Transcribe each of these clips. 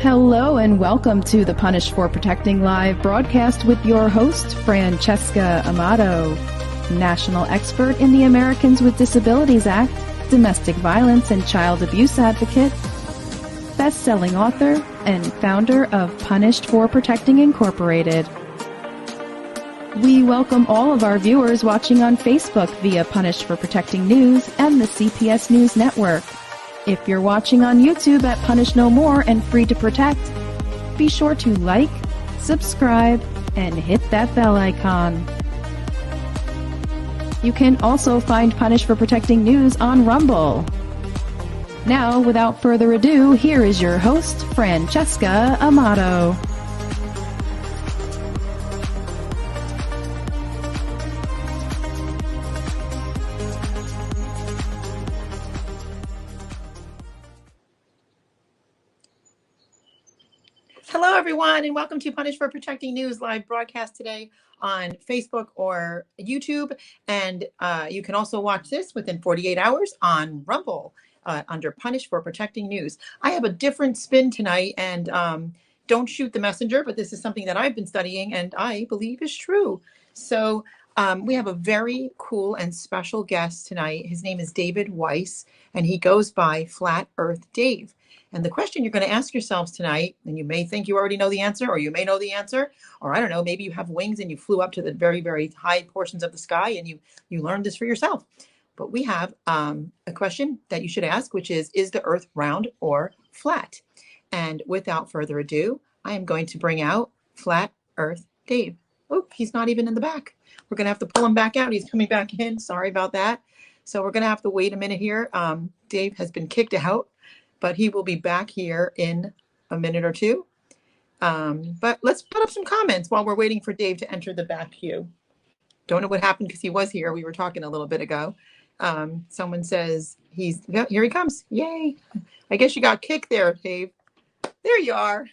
Hello and welcome to the Punished for Protecting Live broadcast with your host, Francesca Amato, national expert in the Americans with Disabilities Act, domestic violence and child abuse advocate, best-selling author, and founder of Punished for Protecting Incorporated. We welcome all of our viewers watching on Facebook via Punished for Protecting News and the CPS News Network. If you're watching on YouTube at Punish No More and Free to Protect, be sure to like, subscribe, and hit that bell icon. You can also find Punish for Protecting News on Rumble. Now, without further ado, here is your host, Francesca Amato. Hello, everyone, and welcome to Punish for Protecting News live broadcast today on Facebook or YouTube. And you can also watch this within 48 hours on Rumble under Punish for Protecting News. I have a different spin tonight, and don't shoot the messenger, but this is something that I've been studying and I believe is true. So we have a very cool and special guest tonight. His name is David Weiss, and he goes by Flat Earth Dave. And the question you're going to ask yourselves tonight, and you may think you already know the answer, or you may know the answer, or I don't know, maybe you have wings and you flew up to the very, very high portions of the sky and you learned this for yourself. But we have a question that you should ask, which is the earth round or flat? And without further ado, I am going to bring out Flat Earth Dave. Oh, he's not even in the back. We're going to have to pull him back out. He's coming back in. Sorry about that. So we're going to have to wait a minute here. Dave has been kicked out, but he will be back here in a minute or two. But let's put up some comments while we're waiting for Dave to enter the back queue. Don't know what happened because he was here. We were talking a little bit ago. Someone says here he comes. Yay. I guess you got kicked there, Dave. There you are.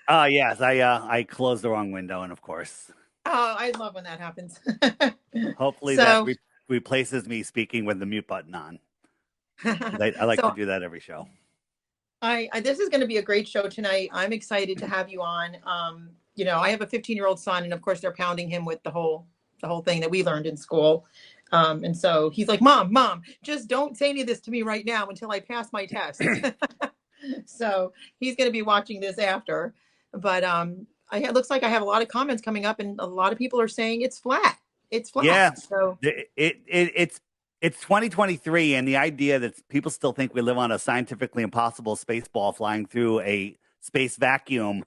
Yes, I closed the wrong window, and of course. Oh, I love when that happens. Hopefully that replaces me speaking with the mute button on. I like to do that every show. This is going to be a great show tonight. I'm excited to have you on. I have a 15-year-old son, and of course they're pounding him with the whole thing that we learned in school. And so he's like, Mom, just don't say any of this to me right now until I pass my test. So he's going to be watching this after. But it looks like I have a lot of comments coming up, and a lot of people are saying it's flat. It's flat. Yeah. So It's 2023, and the idea that people still think we live on a scientifically impossible space ball flying through a space vacuum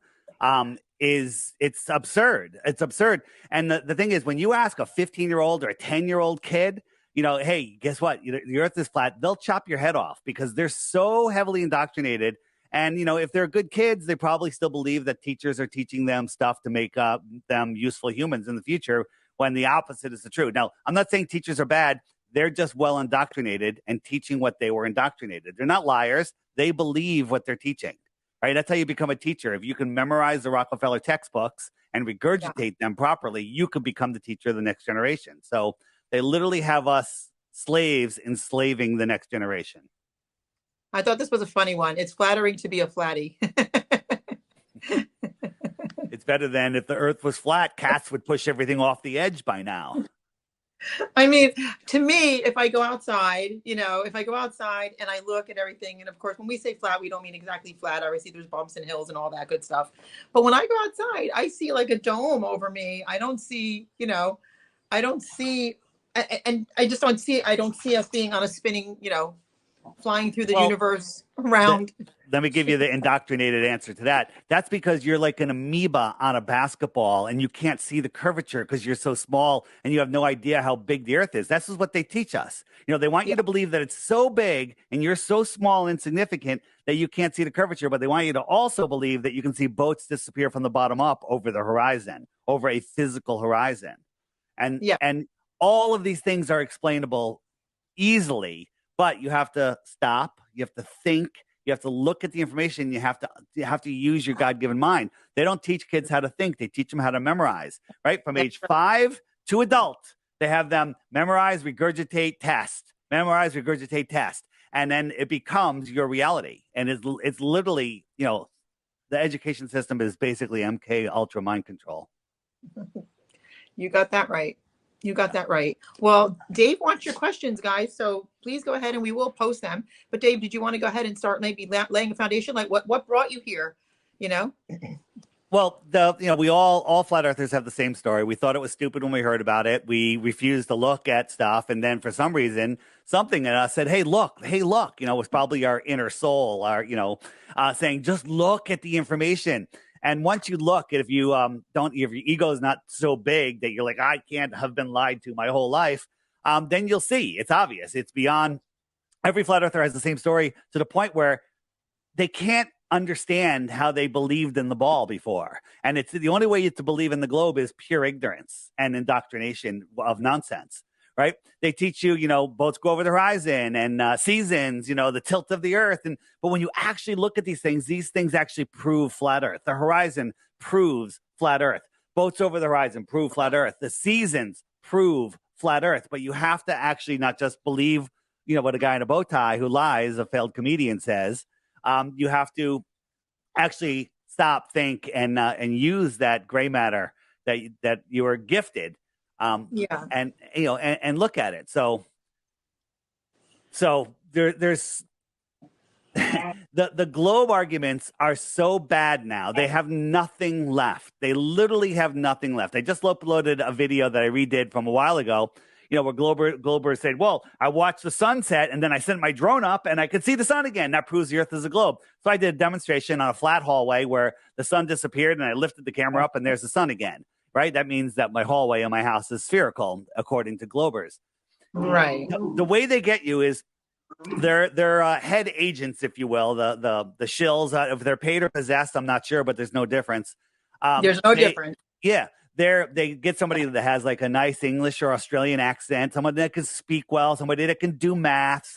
it's absurd. It's absurd. And the thing is, when you ask a 15-year-old or a 10-year-old kid, hey, guess what? The Earth is flat. They'll chop your head off because they're so heavily indoctrinated. And, if they're good kids, they probably still believe that teachers are teaching them stuff to make them useful humans in the future, when the opposite is the truth. Now, I'm not saying teachers are bad. They're just well indoctrinated and teaching what they were indoctrinated. They're not liars. They believe what they're teaching, right? That's how you become a teacher. If you can memorize the Rockefeller textbooks and regurgitate them properly, you could become the teacher of the next generation. So they literally have us slaves enslaving the next generation. I thought this was a funny one. It's flattering to be a flatty. It's better than if the earth was flat, cats would push everything off the edge by now. I mean, to me, if I go outside and I look at everything, and of course, when we say flat, we don't mean exactly flat. Obviously, there's bumps and hills and all that good stuff. But when I go outside, I see like a dome over me. I don't see us being on a spinning, flying through the universe around. Let me give you the indoctrinated answer to that. That's because you're like an amoeba on a basketball and you can't see the curvature because you're so small and you have no idea how big the earth is. That's what they teach us. They want you to believe that it's so big and you're so small and insignificant that you can't see the curvature, but they want you to also believe that you can see boats disappear from the bottom up over the horizon, over a physical horizon. And all of these things are explainable easily, but you have to stop, you have to think, you have to look at the information, you have to use your God-given mind. They don't teach kids how to think, they teach them how to memorize, right? From age 5 to adult, they have them memorize, regurgitate, test. Memorize, regurgitate, test. and then it becomes your reality. And it's literally, the education system is basically MK Ultra mind control. You got that right. You got that right. Well, Dave wants your questions, guys. So please go ahead and we will post them. But Dave, did you want to go ahead and start maybe laying a foundation? Like what brought you here? Well, we all flat earthers have the same story. We thought it was stupid when we heard about it. We refused to look at stuff. And then for some reason, something in us said, hey, look, it was probably our inner soul, saying, just look at the information. And once you look, if you if your ego is not so big that you're like, I can't have been lied to my whole life, then you'll see it's obvious. It's beyond. Every flat earther has the same story to the point where they can't understand how they believed in the ball before. And it's the only way to believe in the globe is pure ignorance and indoctrination of nonsense, right? They teach you, boats go over the horizon and seasons, the tilt of the earth. But when you actually look at these things actually prove flat earth. The horizon proves flat earth. Boats over the horizon prove flat earth. The seasons prove flat earth. But you have to actually not just believe, what a guy in a bow tie who lies, a failed comedian, says. You have to actually stop, think, and use that gray matter that you are gifted, and look at it. So there's the globe arguments are so bad now. They have nothing left. They literally have nothing left. I just uploaded a video that I redid from a while ago. Where Glober said, well, I watched the sunset and then I sent my drone up and I could see the sun again. That proves the earth is a globe. So I did a demonstration on a flat hallway where the sun disappeared and I lifted the camera up and there's the sun again, right? That means that my hallway in my house is spherical, according to Globers. Right. The way they get you is they're head agents, if you will, the shills. If they're paid or possessed, I'm not sure, but there's no difference. There's no difference. Yeah. They get somebody that has like a nice English or Australian accent, somebody that can speak well, somebody that can do math,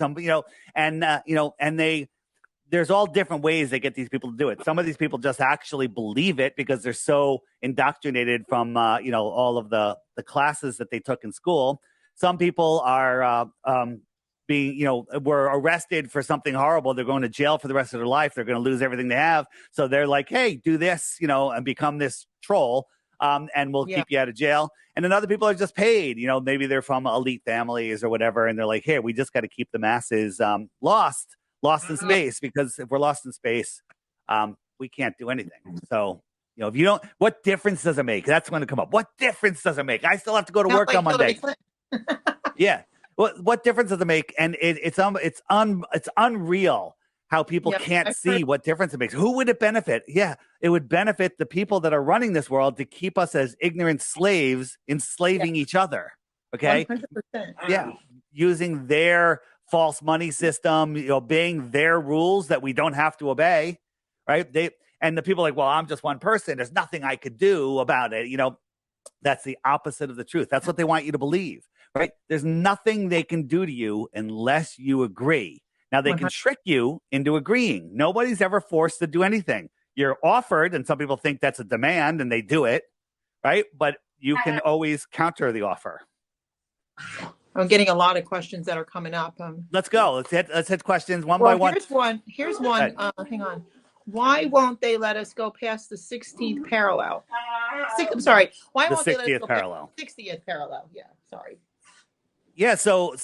there's all different ways they get these people to do it. Some of these people just actually believe it because they're so indoctrinated from, all of the classes that they took in school. Some people are were arrested for something horrible. They're going to jail for the rest of their life. They're going to lose everything they have. So they're like, hey, do this, and become this troll. And we'll keep you out of jail. And then other people are just paid. Maybe they're from elite families or whatever. And they're like, hey, we just got to keep the masses lost in space, because if we're lost in space, we can't do anything. So, if you don't, what difference does it make? That's going to come up. What difference does it make? I still have to go to work on Monday. Yeah. What difference does it make? And it's unreal how people can't see what difference it makes. Who would it benefit? Yeah, it would benefit the people that are running this world to keep us as ignorant slaves, enslaving each other. Okay? 100%. Yeah, using their false money system, obeying their rules that we don't have to obey, right? And the people are like, well, I'm just one person. There's nothing I could do about it. That's the opposite of the truth. That's what they want you to believe, right? There's nothing they can do to you unless you agree. Now, they can trick you into agreeing. Nobody's ever forced to do anything. You're offered, and some people think that's a demand, and they do it, right? But you can always counter the offer. I'm getting a lot of questions that are coming up. Let's go. Let's hit questions one by one. Here's one. Hang on. Why won't they let us go past the 16th parallel? Why won't they let us go parallel? 60th parallel. Yeah, sorry. Yeah, so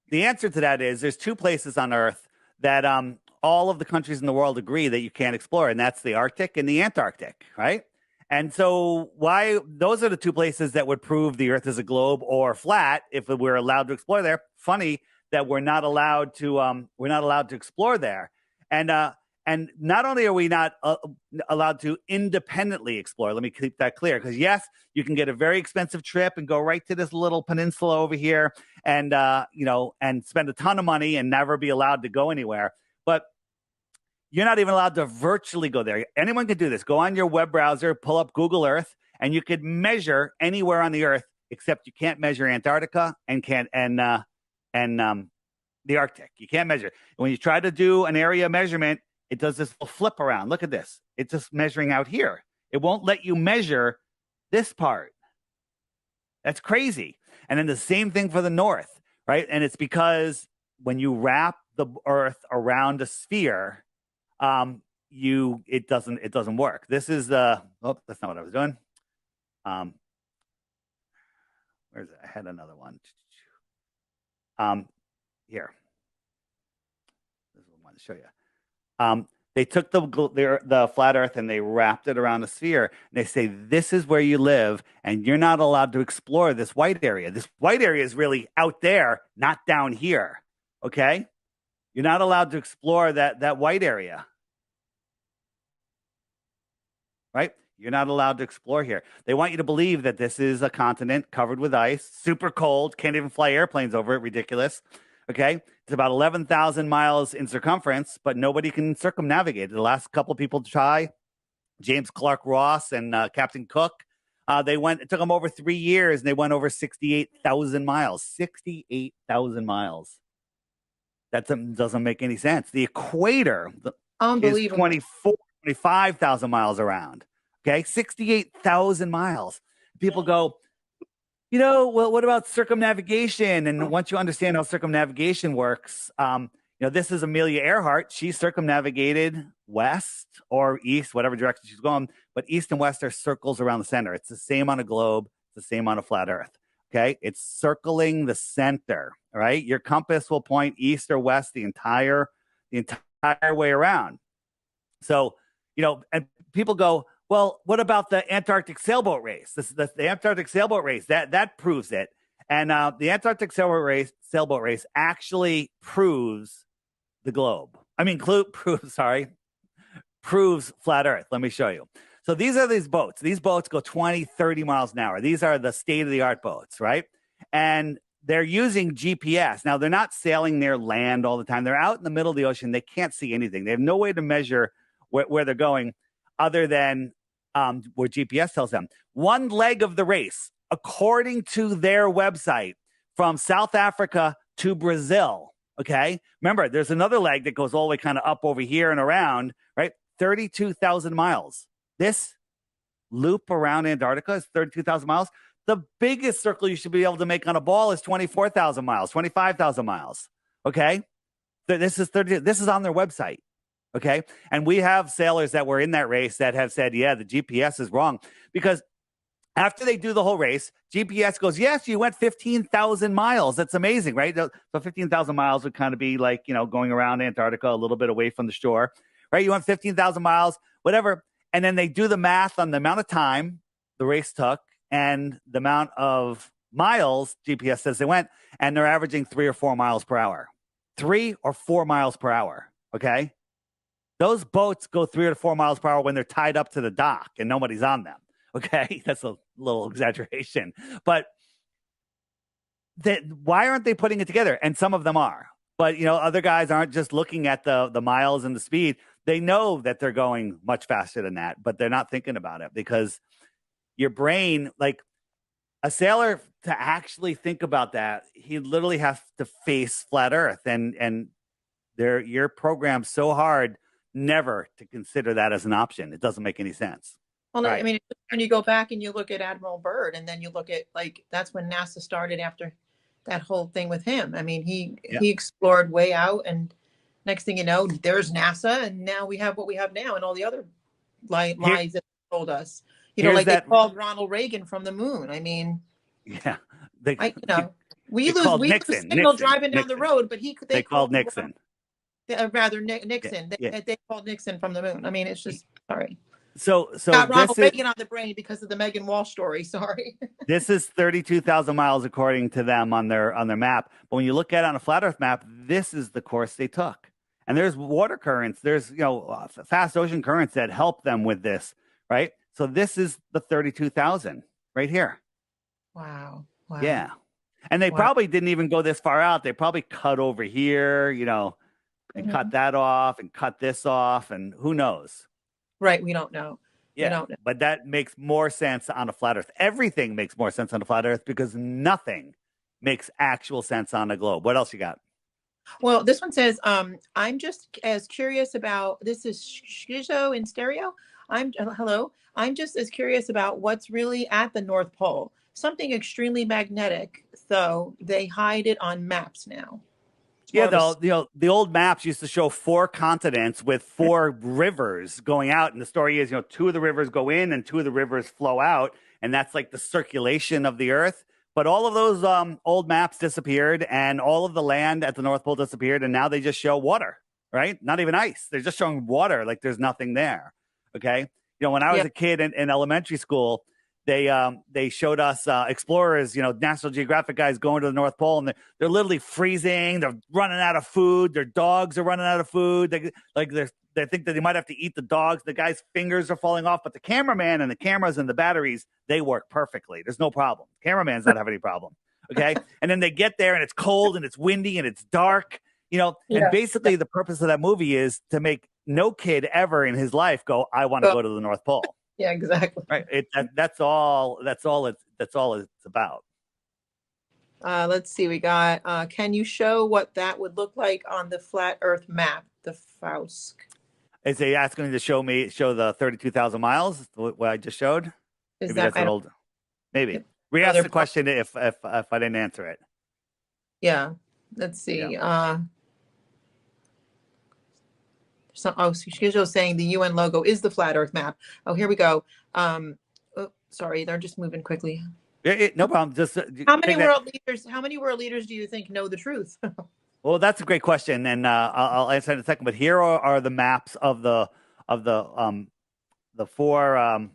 the answer to that is there's two places on Earth that all of the countries in the world agree that you can't explore, and that's the Arctic and the Antarctic, right? And so those are the two places that would prove the Earth is a globe or flat if we're allowed to explore there. Funny that we're not allowed to explore there. And not only are we not allowed to independently explore, let me keep that clear, because yes, you can get a very expensive trip and go right to this little peninsula over here and spend a ton of money and never be allowed to go anywhere. But you're not even allowed to virtually go there. Anyone can do this. Go on your web browser, pull up Google Earth, and you could measure anywhere on the Earth, except you can't measure Antarctica and the Arctic. You can't measure. When you try to do an area measurement, it does this little flip around. Look at this. It's just measuring out here. It won't let you measure this part. That's crazy. And then the same thing for the North, right? And it's because when you wrap the Earth around a sphere, it doesn't work. This is that's not what I was doing. Where's it? I had another one. Here. This is what I want to show you. They took the flat Earth and they wrapped it around a sphere. And they say, this is where you live, and you're not allowed to explore this white area. This white area is really out there, not down here. Okay? You're not allowed to explore that white area. Right? You're not allowed to explore here. They want you to believe that this is a continent covered with ice, super cold, can't even fly airplanes over it, ridiculous. Okay? It's about 11,000 miles in circumference, but nobody can circumnavigate it. The last couple of people to try, James Clark Ross and Captain Cook, it took them over 3 years, and they went over 68,000 miles. 68,000 miles. That doesn't make any sense. The equator is 25,000 miles around. Okay, 68,000 miles. People go, well, what about circumnavigation? And once you understand how circumnavigation works, this is Amelia Earhart. She circumnavigated west or east, whatever direction she's going. But east and west are circles around the center. It's the same on a globe. It's the same on a flat Earth. Okay, it's circling the center. All right, your compass will point east or west the entire way around. So, and people go, well, what about the Antarctic sailboat race? The Antarctic sailboat race, that proves it. And the Antarctic sailboat race actually proves the globe. Proves flat Earth. Let me show you. So these are these boats. These boats go 20, 30 miles an hour. These are the state-of-the-art boats, right? And they're using GPS. Now, they're not sailing near land all the time. They're out in the middle of the ocean. They can't see anything. They have no way to measure where they're going other than what GPS tells them. One leg of the race, according to their website, from South Africa to Brazil, okay? Remember, there's another leg that goes all the way kind of up over here and around, right? 32,000 miles. This loop around Antarctica is 32,000 miles. The biggest circle you should be able to make on a ball is 24,000 miles, 25,000 miles, okay? This is on their website. Okay. And we have sailors that were in that race that have said, yeah, the GPS is wrong, because after they do the whole race, GPS goes, yes, you went 15,000 miles. That's amazing, right? So 15,000 miles would kind of be like, going around Antarctica a little bit away from the shore, right? You went 15,000 miles, whatever. And then they do the math on the amount of time the race took and the amount of miles GPS says they went, and they're averaging 3 or 4 miles per hour. 3 or 4 miles per hour. Okay. Those boats go 3 or 4 miles per hour when they're tied up to the dock and nobody's on them. Okay, that's a little exaggeration. But why aren't they putting it together? And some of them are. But, other guys aren't just looking at the miles and the speed. They know that they're going much faster than that, but they're not thinking about it, because your brain, like a sailor, to actually think about that, he literally has to face flat Earth. And you're programmed so hard never to consider that as an option. It doesn't make any sense. Well, right. I mean, when you go back and you look at Admiral Byrd, and then you look at, that's when NASA started after that whole thing with him. I mean, he explored way out, and next thing you know, there's NASA, and now we have what we have now, and all the other lies that they told us. They called Ronald Reagan from the moon. I mean, yeah, we lose signal driving down the road, but they called Nixon. Nixon. They called Nixon from the moon. I mean, it's just sorry. So got Ronald Reagan on the brain because of the Megan Walsh story. Sorry. This is 32,000 miles according to them on their map. But when you look at it on a flat Earth map, this is the course they took. And there's water currents. There's fast ocean currents that help them with this, right? So this is the 32,000 right here. Wow. Yeah. And they probably didn't even go this far out. They probably cut over here, and cut that off and cut this off, and who knows? Right. We don't know. Yeah. We don't know. But that makes more sense on a flat Earth. Everything makes more sense on a flat Earth, because nothing makes actual sense on a globe. What else you got? Well, this one says, I'm just as curious about, this is Schizo in stereo. I'm just as curious about what's really at the North Pole. Something extremely magnetic, though they hide it on maps now. Yeah, the old maps used to show 4 continents with 4 rivers going out, and the story is, 2 of the rivers go in and 2 of the rivers flow out, and that's like the circulation of the Earth. But all of those old maps disappeared, and all of the land at the North Pole disappeared, and now they just show water, right? Not even ice. They're just showing water, like there's nothing there. Okay, when I was a kid in elementary school, they showed us explorers, National Geographic guys going to the North Pole, and they're literally freezing. They're running out of food. Their dogs are running out of food. They think that they might have to eat the dogs. The guy's fingers are falling off, but the cameraman and the cameras and the batteries, they work perfectly. There's no problem. Cameraman's not having any problem. Okay, and then they get there and it's cold and it's windy and it's dark. And basically the purpose of that movie is to make no kid ever in his life go, I want to go to the North Pole. Yeah, exactly. Right. That's all it's about. Let's see. We got. Can you show what that would look like on the flat Earth map? The FAUSC. Is they asking to show the 32,000 miles? What I just showed? Is maybe that that's an old? Maybe. Re-ask the question if I didn't answer it. Yeah. Let's see. Yeah. She's just saying the UN logo is the flat Earth map. Oh, here we go. Sorry, they're just moving quickly. No problem. Just how many world leaders do you think know the truth? Well, that's a great question, and I'll answer in a second. But here are the maps of the 4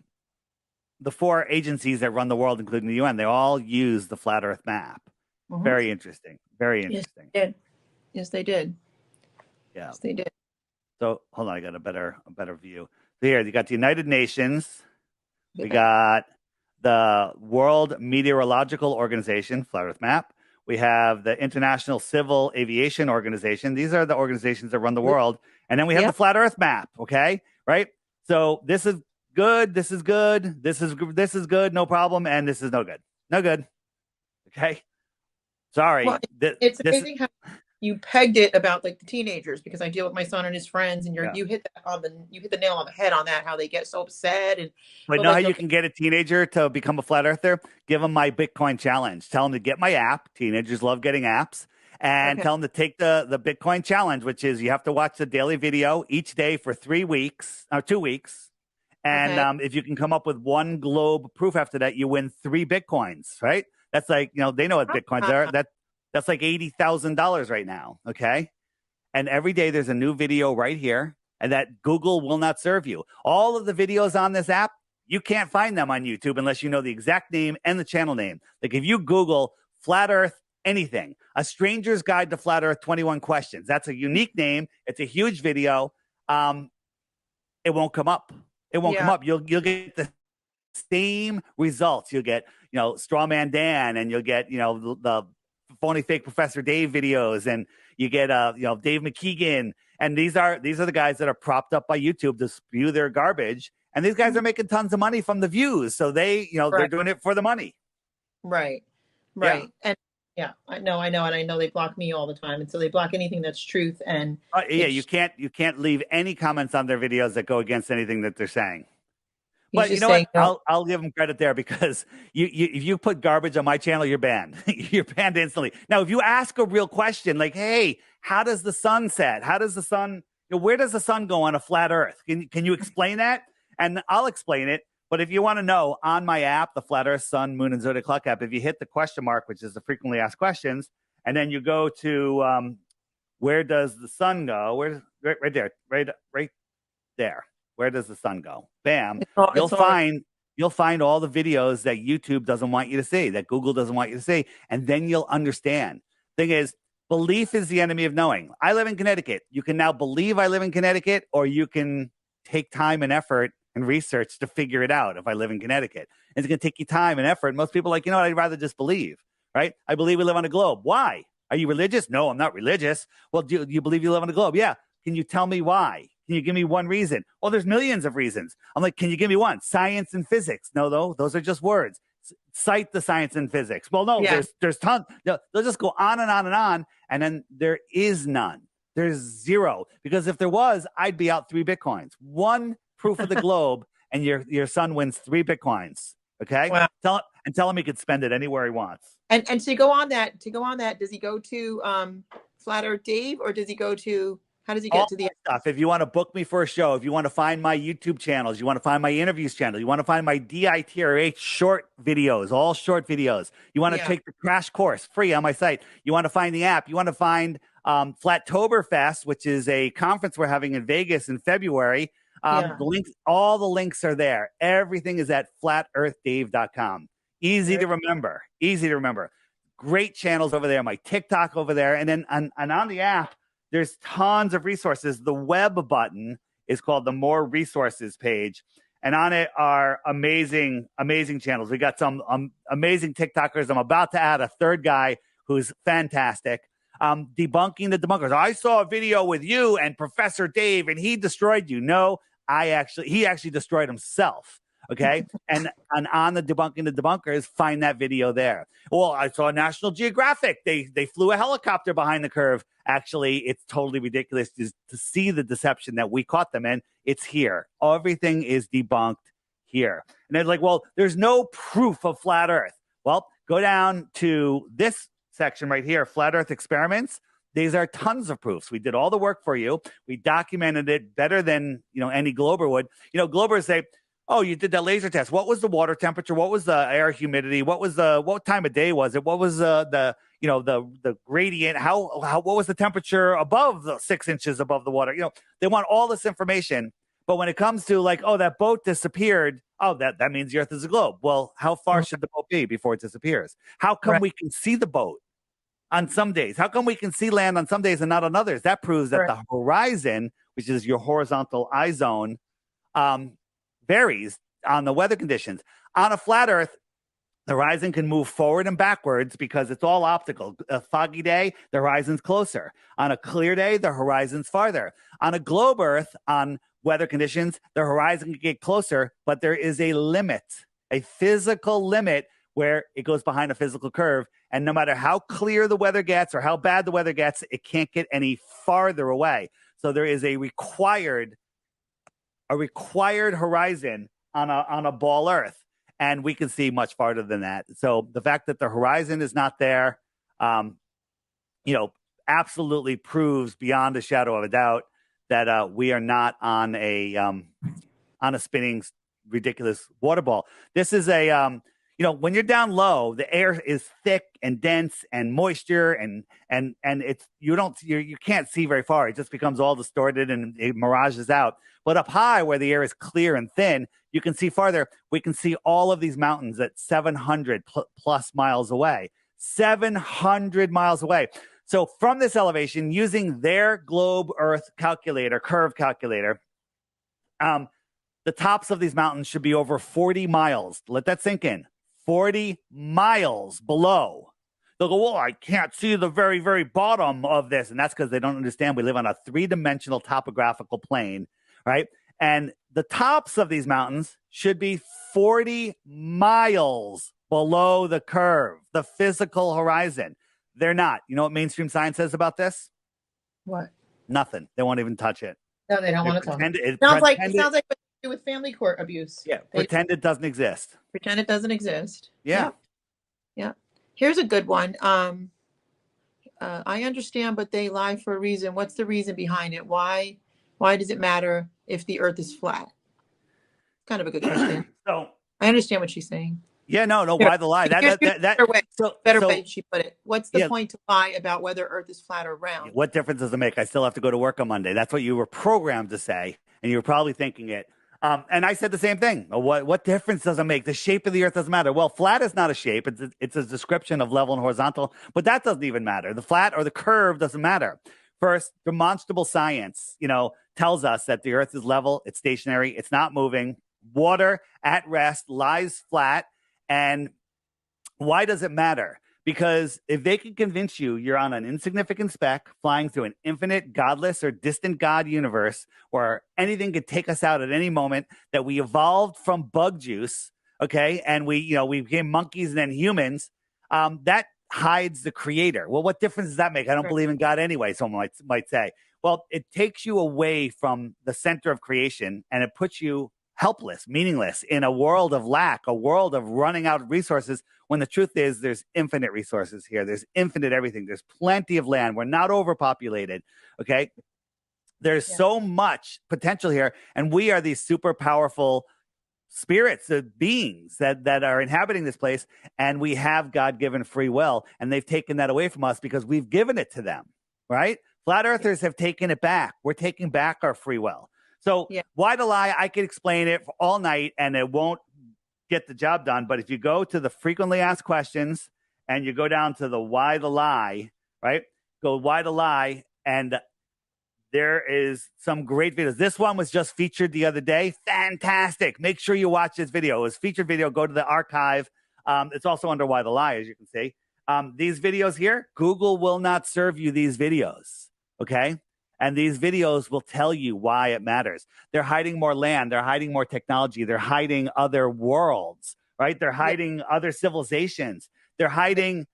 agencies that run the world, including the UN. They all use the flat Earth map. Mm-hmm. Very interesting. Very interesting. Yes, they did. Yeah. Yes, they did. So hold on, I got a better view. So here, you got the United Nations. We got the World Meteorological Organization, flat Earth map. We have the International Civil Aviation Organization. These are the organizations that run the world. And then we have the flat Earth map. Okay, right? So this is good. This is good. This is good. No problem. And this is no good. No good. Okay. Sorry. Well, it's amazing how you pegged it about like the teenagers, because I deal with my son and his friends, and you hit the nail on the head on that, how they get so upset. And but know how you can get a teenager to become a flat earther? Give them my Bitcoin challenge. Tell them to get my app. Teenagers love getting apps. And tell them to take the Bitcoin challenge, which is you have to watch the daily video each day for 3 weeks or 2 weeks. And if you can come up with 1 globe proof after that, you win 3 Bitcoins, right? That's like, they know what Bitcoins are. That's like $80,000 right now, okay? And every day there's a new video right here, and that Google will not serve you. All of the videos on this app, you can't find them on YouTube unless you know the exact name and the channel name. Like if you Google Flat Earth anything, A Stranger's Guide to Flat Earth 21 Questions, that's a unique name. It's a huge video. It won't come up. It won't come up. You'll get the same results. You'll get, Strawman Dan, and you'll get, the Phony Fake Professor Dave videos, and you get Dave McKeegan, and these are the guys that are propped up by YouTube to spew their garbage, and these guys are making tons of money from the views, so they they're doing it for the money. Right. And I know, and I know they block me all the time, and so they block anything that's truth. And you can't leave any comments on their videos that go against anything that they're saying. But you know what? I'll give them credit there, because if you put garbage on my channel, you're banned. You're banned instantly. Now, if you ask a real question like, "Hey, how does the sun set? How does the sun? Where does the sun go on a flat Earth? Can you explain that?" And I'll explain it. But if you want to know, on my app, the Flat Earth, Sun, Moon, and Zodiac Clock app, if you hit the question mark, which is the frequently asked questions, and then you go to where does the sun go? Right there. Where does the sun go? Bam. You'll find all the videos that YouTube doesn't want you to see, that Google doesn't want you to see, and then you'll understand. Thing is, belief is the enemy of knowing. I live in Connecticut. You can now believe I live in Connecticut, or you can take time and effort and research to figure it out if I live in Connecticut. It's going to take you time and effort. Most people are like, I'd rather just believe, right? I believe we live on a globe. Why? Are you religious? No, I'm not religious. Well, do you believe you live on a globe? Yeah. Can you tell me why? Can you give me one reason? Well, there's millions of reasons. I'm like, can you give me one? Science and physics. No, those are just words. Cite the science and physics. Well, no, there's tons. They'll just go on and on and on. And then there is none. There's zero. Because if there was, I'd be out 3 Bitcoins. 1 proof of the globe, and your son wins 3 Bitcoins. Okay? Wow. Tell him he could spend it anywhere he wants. And to go on that, does he go to Flat Earth Dave, or does he go to, how does he All get to the that stuff. If you want to book me for a show, if you want to find my YouTube channels, you want to find my interviews channel, you want to find my DITRH short videos, all short videos. You want to take the crash course free on my site. You want to find the app. You want to find Flattoberfest, which is a conference we're having in Vegas in February. The links, all the links are there. Everything is at flatearthdave.com. Easy to remember. Easy to remember. Great channels over there. My TikTok over there. And then on the app, there's tons of resources. The web button is called the More Resources page. And on it are amazing, amazing channels. We got some amazing TikTokers. I'm about to add a third guy who's fantastic. Debunking the debunkers. I saw a video with you and Professor Dave, and he destroyed you. No, he actually destroyed himself. Okay. and on the Debunking the Debunkers, find that video there. Well, I saw National Geographic. They flew a helicopter behind the curve. Actually, it's totally ridiculous to see the deception that we caught them in. It's here. Everything is debunked here. And they're like, well, there's no proof of flat Earth. Well, go down to this section right here, Flat Earth Experiments. These are tons of proofs. We did all the work for you. We documented it better than any Glober would. Globers say, oh, you did that laser test. What was the water temperature? What was the air humidity? What time of day was it? What was the gradient? What was the temperature above the 6 inches above the water? They want all this information. But when it comes to that boat disappeared, that means the Earth is a globe. Well, how far should the boat be before it disappears? How come we can see the boat on some days? How come we can see land on some days and not on others? That proves that the horizon, which is your horizontal eye zone, varies on the weather conditions. On a flat Earth, the horizon can move forward and backwards because it's all optical. A foggy day, the horizon's closer. On a clear day, the horizon's farther. On a globe Earth, on weather conditions, the horizon can get closer, but there is a limit, a physical limit where it goes behind a physical curve. And no matter how clear the weather gets or how bad the weather gets, it can't get any farther away. So there is a required horizon on a ball Earth, and we can see much farther than that. So the fact that the horizon is not there, absolutely proves beyond a shadow of a doubt that we are not on a spinning ridiculous water ball. This is when you're down low, the air is thick and dense and moisture and it's you can't see very far. It just becomes all distorted and it mirages out. But up high where the air is clear and thin, you can see farther. We can see all of these mountains at 700 plus miles away. 700 miles away. So from this elevation, using their globe Earth calculator, curve calculator, the tops of these mountains should be over 40 miles. Let that sink in. 40 miles below. They'll go, well, I can't see the very, very bottom of this. And that's because they don't understand we live on a three-dimensional topographical plane, right? And the tops of these mountains should be 40 miles below the curve, the physical horizon. They're not. You know what mainstream science says about this? What? Nothing. They won't even touch it. No, they don't want to talk. It sounds like what they do with family court abuse. Yeah, pretend it doesn't exist. Pretend it doesn't exist. Yeah. Yeah. Here's a good one. I understand, but they lie for a reason. What's the reason behind it? Why does it matter if the Earth is flat? Kind of a good question. So I understand what she's saying. Yeah, no. Why the lie? Better way she put it. What's the point to lie about whether Earth is flat or round? What difference does it make? I still have to go to work on Monday. That's what you were programmed to say, and you were probably thinking it. And I said the same thing. What difference does it make? The shape of the Earth doesn't matter. Well, flat is not a shape. It's a description of level and horizontal, but that doesn't even matter. The flat or the curve doesn't matter. First, demonstrable science, tells us that the Earth is level. It's stationary. It's not moving. Water at rest lies flat. And why does it matter? Because if they can convince you you're on an insignificant speck flying through an infinite, godless, or distant God universe where anything could take us out at any moment, that we evolved from bug juice, okay, and we became monkeys and then humans, that hides the creator. Well, what difference does that make? I don't believe in God anyway, someone might say. Well, it takes you away from the center of creation and it puts you helpless, meaningless in a world of lack, a world of running out of resources, when the truth is there's infinite resources here. There's infinite everything. There's plenty of land. We're not overpopulated, okay? There's so much potential here, and we are these super powerful spirits, beings that are inhabiting this place, and we have God-given free will, and they've taken that away from us because we've given it to them, right? Flat earthers have taken it back. We're taking back our free will. So why the lie? I could explain it for all night, and it won't get the job done. But if you go to the frequently asked questions and you go down to the why the lie, right? Go why the lie, and there is some great videos. This one was just featured the other day. Fantastic. Make sure you watch this video. It was featured video. Go to the archive. It's also under Why the Lie, as you can see. These videos here, Google will not serve you these videos, okay? And these videos will tell you why it matters. They're hiding more land. They're hiding more technology. They're hiding other worlds, right? They're hiding other civilizations. They're hiding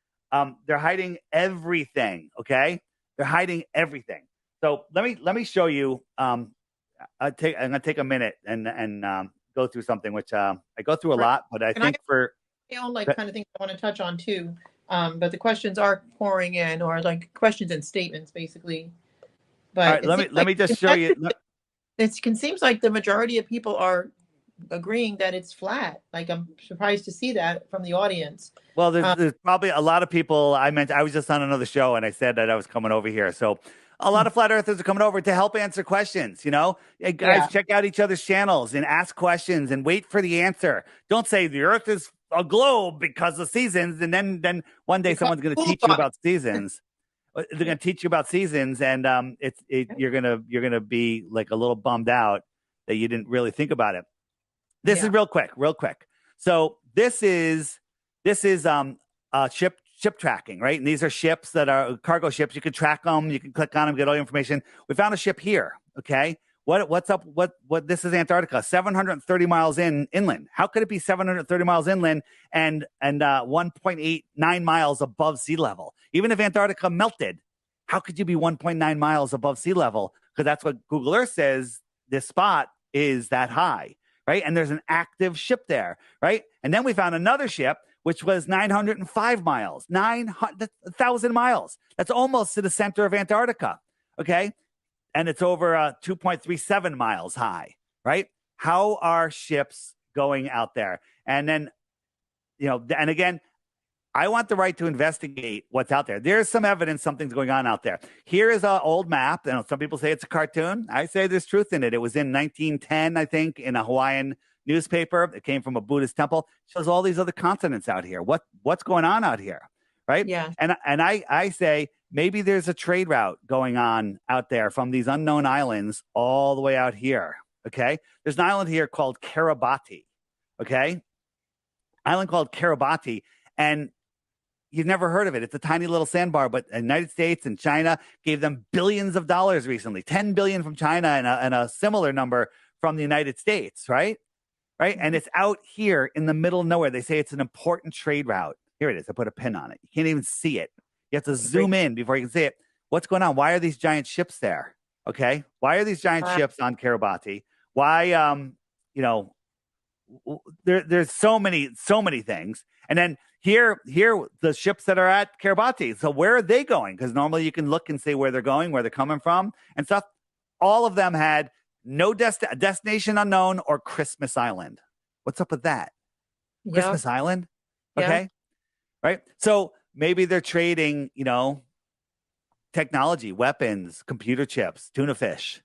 everything, okay? They're hiding everything. So let me show you. I'm gonna take a minute and go through something which I go through a lot, but I think for kind of things I want to touch on too. But the questions are pouring in, or like questions and statements, basically. But all right, let me just show you. It seems like the majority of people are agreeing that it's flat. Like, I'm surprised to see that from the audience. Well, there's probably a lot of people. I was just on another show and I said that I was coming over here, so. A lot of flat earthers are coming over to help answer questions, you know? Hey, guys, check out each other's channels and ask questions and wait for the answer. Don't say the earth is a globe because of seasons, and then one day someone's going to teach you about seasons. They're going to teach you about seasons, and you're going to be like a little bummed out that you didn't really think about it. This is real quick. So this is ship tracking, right? And these are ships that are cargo ships. You can track them. You can click on them, get all the information. We found a ship here. Okay. What's up? What this is Antarctica, 730 miles inland. How could it be 730 miles inland and 1.89 miles above sea level? Even if Antarctica melted, how could you be 1.9 miles above sea level? Because that's what Google Earth says. This spot is that high, right? And there's an active ship there, right? And then we found another ship which was 905 miles, 900,000 miles. That's almost to the center of Antarctica, okay? And it's over 2.37 miles high, right? How are ships going out there? And then, and again, I want the right to investigate what's out there. There's some evidence something's going on out there. Here is an old map. Some people say it's a cartoon. I say there's truth in it. It was in 1910, I think, in a Hawaiian newspaper. It came from a Buddhist temple. It shows all these other continents out here. What's going on out here, right? Yeah. And I say maybe there's a trade route going on out there from these unknown islands all the way out here. Okay, there's an island here called Kiribati. Okay, island called Kiribati, and you've never heard of it. It's a tiny little sandbar, but the United States and China gave them billions of dollars recently. 10 billion from China and a similar number from the United States, right? Right. And it's out here in the middle of nowhere. They say it's an important trade route. Here it is. I put a pin on it. You can't even see it. You have to zoom in before you can see it. What's going on? Why are these giant ships there? Okay. Why are these giant ships on Kiribati? Why, there's so many things. And then here, the ships that are at Kiribati. So where are they going? Because normally you can look and say where they're going, where they're coming from and stuff. All of them had no destination unknown or Christmas Island. What's up with that? Yep. Christmas Island? Okay. Yeah. Right. So maybe they're trading, technology, weapons, computer chips, tuna fish,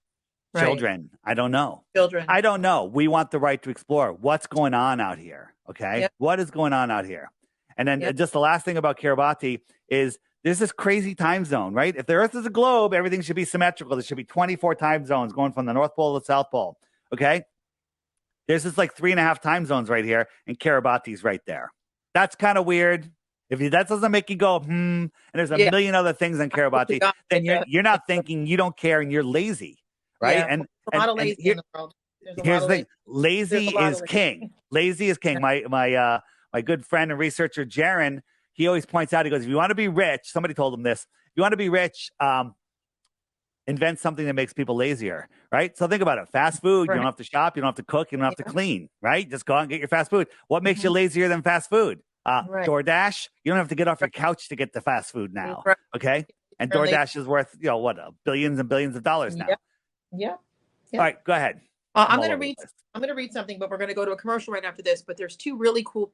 children. I don't know. I don't know. We want the right to explore what's going on out here. Okay. Yep. What is going on out here? And then just the last thing about Kiribati is there's this crazy time zone, right? If the Earth is a globe, everything should be symmetrical. There should be 24 time zones going from the North Pole to the South Pole, okay? There's just like 3.5 time zones right here, and Kiribati's right there. That's kind of weird. If that doesn't make you go, and there's a million other things on Kiribati, then you're not thinking, you don't care, and you're lazy, right? Yeah, and a lot of lazy in the world. Here's the thing. Lazy is king. Lazy is king. My good friend and researcher, Jaron, he always points out, he goes, if you want to be rich, somebody told him this, if you want to be rich, invent something that makes people lazier, right? So think about it. Fast food, Right. you don't have to shop, you don't have to cook, you don't have to clean, right? Just go out and get your fast food. What makes you lazier than fast food? Right. DoorDash. You don't have to get off your couch to get the fast food now, Right. okay? And Or DoorDash is worth, billions and billions of dollars now. Yeah. All right, go ahead. I'm going to read something, but we're going to go to a commercial right after this. But there's two really cool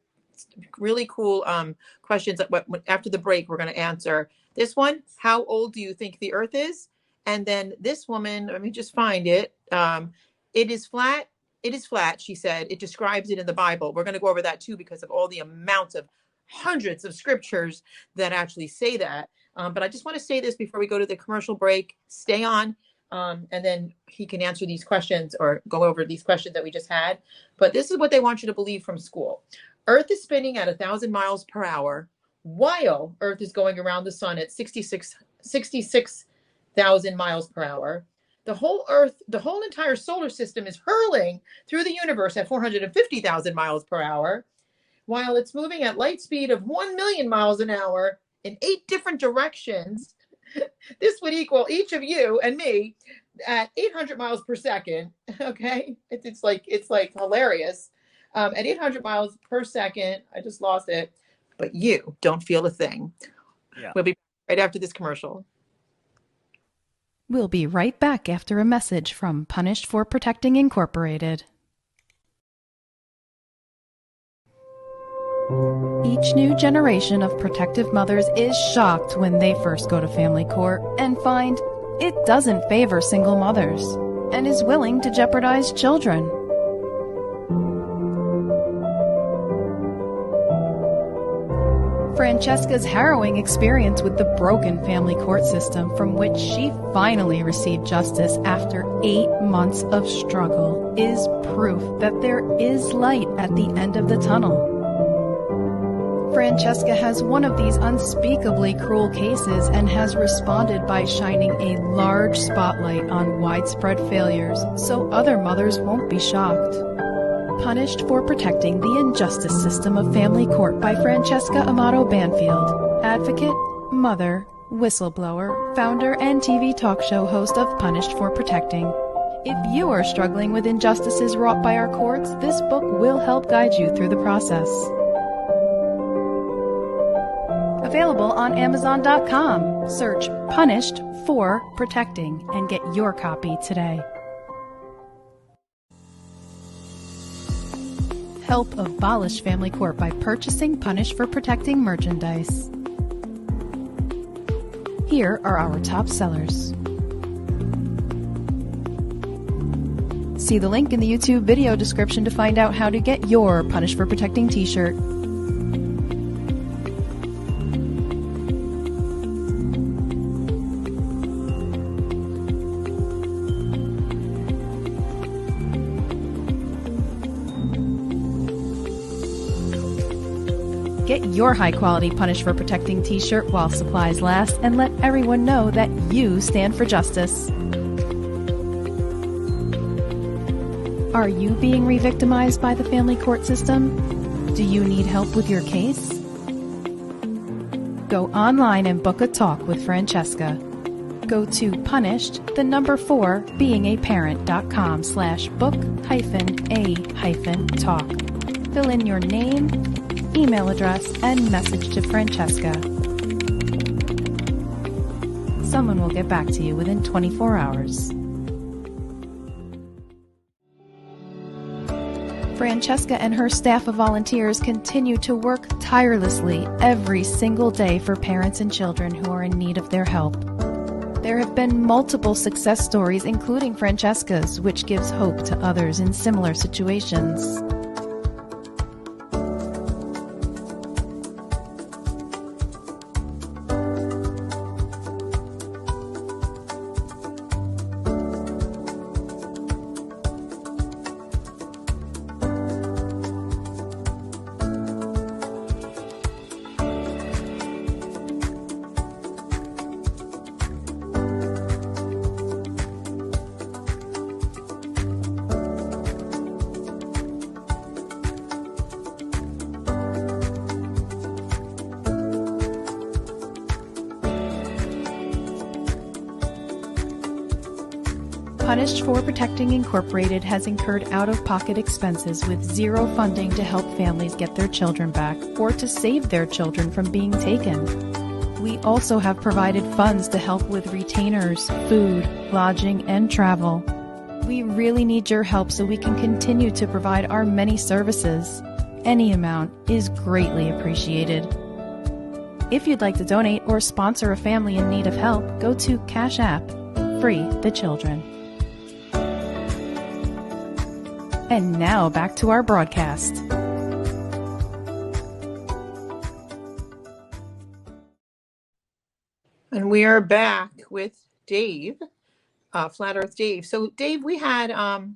questions that after the break we're going to answer. This one: how old do you think the Earth is? And then this woman, let me just find it. It is flat. It is flat, she said. It describes it in the Bible. We're going to go over that too because of all the amounts of hundreds of scriptures that actually say that. But I just want to say this before we go to the commercial break. Stay on. And then he can answer these questions or go over these questions that we just had. But this is what they want you to believe from school. Earth is spinning at 1,000 miles per hour while Earth is going around the sun at 66,000 miles per hour. The whole entire solar system is hurling through the universe at 450,000 miles per hour, while it's moving at light speed of 1 million miles an hour in 8 different directions. This would equal each of you and me at 800 miles per second. Okay, it's like hilarious. At 800 miles per second, I just lost it. But you don't feel a thing. Yeah. We'll be right after this commercial. We'll be right back after a message from Punished for Protecting Incorporated. Each new generation of protective mothers is shocked when they first go to family court and find it doesn't favor single mothers and is willing to jeopardize children. Francesca's harrowing experience with the broken family court system, from which she finally received justice after 8 months of struggle, is proof that there is light at the end of the tunnel. Francesca has one of these unspeakably cruel cases and has responded by shining a large spotlight on widespread failures so other mothers won't be shocked. Punished for Protecting the Injustice System of Family Court by Francesca Amato Banfield, advocate, mother, whistleblower, founder, and TV talk show host of Punished for Protecting. If you are struggling with injustices wrought by our courts, this book will help guide you through the process. Available on Amazon.com. Search Punished for Protecting and get your copy today. Help abolish family court by purchasing Punished for Protecting merchandise. Here are our top sellers. See the link in the YouTube video description to find out how to get your Punished for Protecting t-shirt. Get your high-quality Punished for Protecting t-shirt while supplies last and let everyone know that you stand for justice. Are you being re-victimized by the family court system? Do you need help with your case? Go online and book a talk with Francesca. Go to punished4beingAparent.com/book-a-talk. Fill in your name, email address, and message to Francesca. Someone will get back to you within 24 hours. Francesca and her staff of volunteers continue to work tirelessly every single day for parents and children who are in need of their help. There have been multiple success stories, including Francesca's, which gives hope to others in similar situations. Punished for Protecting Incorporated has incurred out-of-pocket expenses with zero funding to help families get their children back or to save their children from being taken. We also have provided funds to help with retainers, food, lodging, and travel. We really need your help so we can continue to provide our many services. Any amount is greatly appreciated. If you'd like to donate or sponsor a family in need of help, go to Cash App, Free the Children. And now back to our broadcast. And we are back with Dave, Flat Earth Dave. So Dave, we had a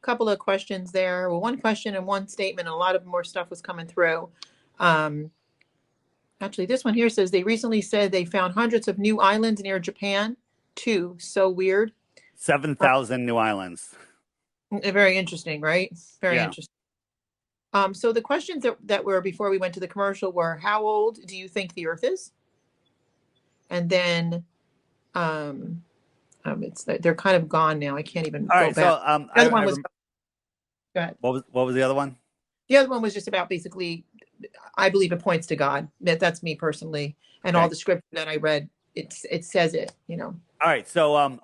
couple of questions there. Well, one question and one statement. A lot of more stuff was coming through. Actually, this one here says they recently said they found hundreds of new islands near Japan, too. So weird. 7,000 new islands. Very interesting, right? Very interesting. So the questions that were before we went to the commercial were, how old do you think the Earth is? And then they're kind of gone now. I can't even go back. So the other one was. Go ahead. What was the other one? The other one was just about basically, I believe it points to God. That's me personally, and all the scripture that I read, it says it. All right. So,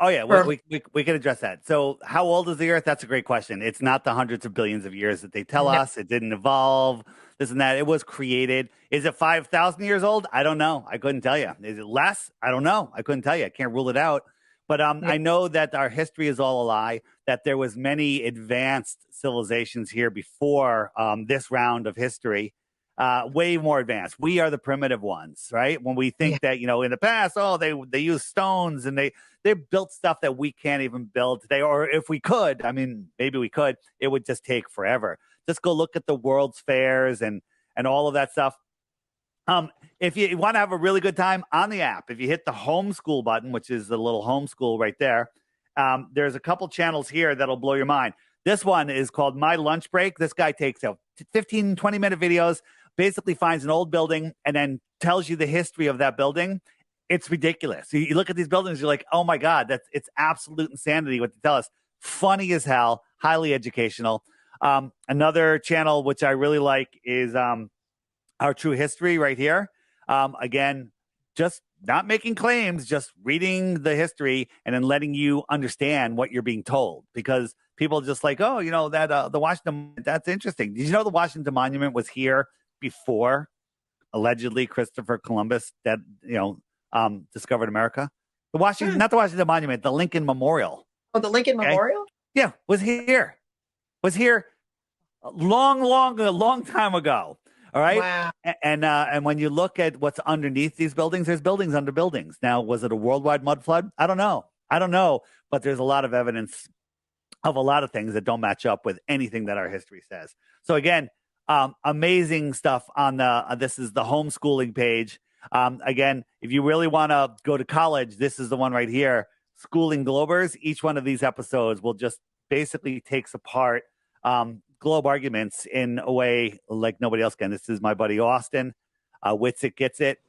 we can address that. So how old is the Earth? That's a great question. It's not the hundreds of billions of years that they tell us. It didn't evolve, this and that. It was created. Is it 5,000 years old? I don't know. I couldn't tell you. Is it less? I don't know. I couldn't tell you. I can't rule it out. But I know that our history is all a lie, that there was many advanced civilizations here before this round of history. Way more advanced. We are the primitive ones, right? When we think that, in the past, they used stones and they built stuff that we can't even build today. Or if we could, maybe we could, it would just take forever. Just go look at the World's Fairs and all of that stuff. If you want to have a really good time on the app, if you hit the homeschool button, which is the little homeschool right there, there's a couple channels here that'll blow your mind. This one is called My Lunch Break. This guy takes 15, 20-minute videos, basically finds an old building and then tells you the history of that building. It's ridiculous. You look at these buildings, you're like, oh my God, it's absolute insanity what they tell us. Funny as hell, highly educational. Another channel which I really like is Our True History right here. Again, just not making claims, just reading the history and then letting you understand what you're being told. Because people just like, that the Washington, that's interesting. Did you know the Washington Monument was here before allegedly Christopher Columbus discovered America? Not the Washington Monument, the Lincoln Memorial. Oh, the Lincoln Memorial? Yeah, was here a long time ago. All right. Wow. And when you look at what's underneath these buildings, there's buildings under buildings. Now, was it a worldwide mud flood? I don't know. But there's a lot of evidence of a lot of things that don't match up with anything that our history says. So again, amazing stuff on this is the homeschooling page. Again, if you really want to go to college, this is the one right here, Schooling Globers. Each one of these episodes will just basically takes apart globe arguments in a way like nobody else can. This is my buddy Austin. Wits It, Gets It.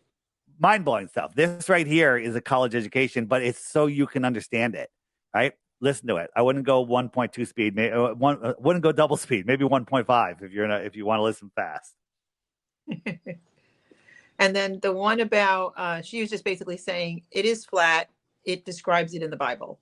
Mind-blowing stuff. This right here is a college education, but it's so you can understand it, right? Listen to it. I wouldn't go 1.2 speed. Wouldn't go double speed. Maybe 1.5 if you want to listen fast. And then the one about she was just basically saying it is flat. It describes it in the Bible.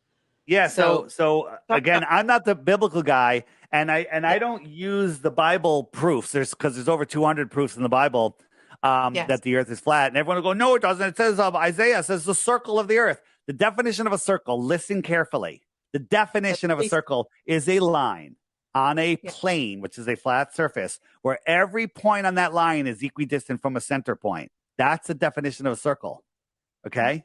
Yeah. So again, I'm not the biblical guy, and I don't use the Bible proofs. There's over 200 proofs in the Bible that the Earth is flat, and everyone will go, no, it doesn't. It says Isaiah says the circle of the Earth. The definition of a circle. Listen carefully. The definition of a circle is a line on a plane, which is a flat surface, where every point on that line is equidistant from a center point. That's the definition of a circle. Okay.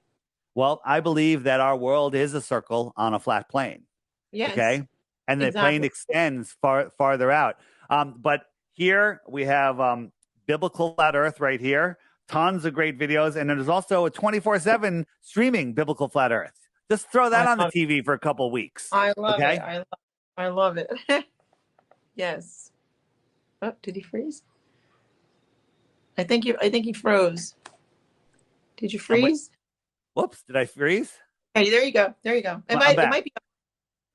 Well, I believe that our world is a circle on a flat plane. Yes. Okay. And the plane extends farther out. But here we have Biblical Flat Earth right here. Tons of great videos. And there's also a 24/7 streaming Biblical Flat Earth. Just throw that on the TV for a couple of weeks. I love it. I love it. Yes. Oh, did he freeze? I think he froze. Did you freeze? Whoops, did I freeze? Hey, there you go. It might be.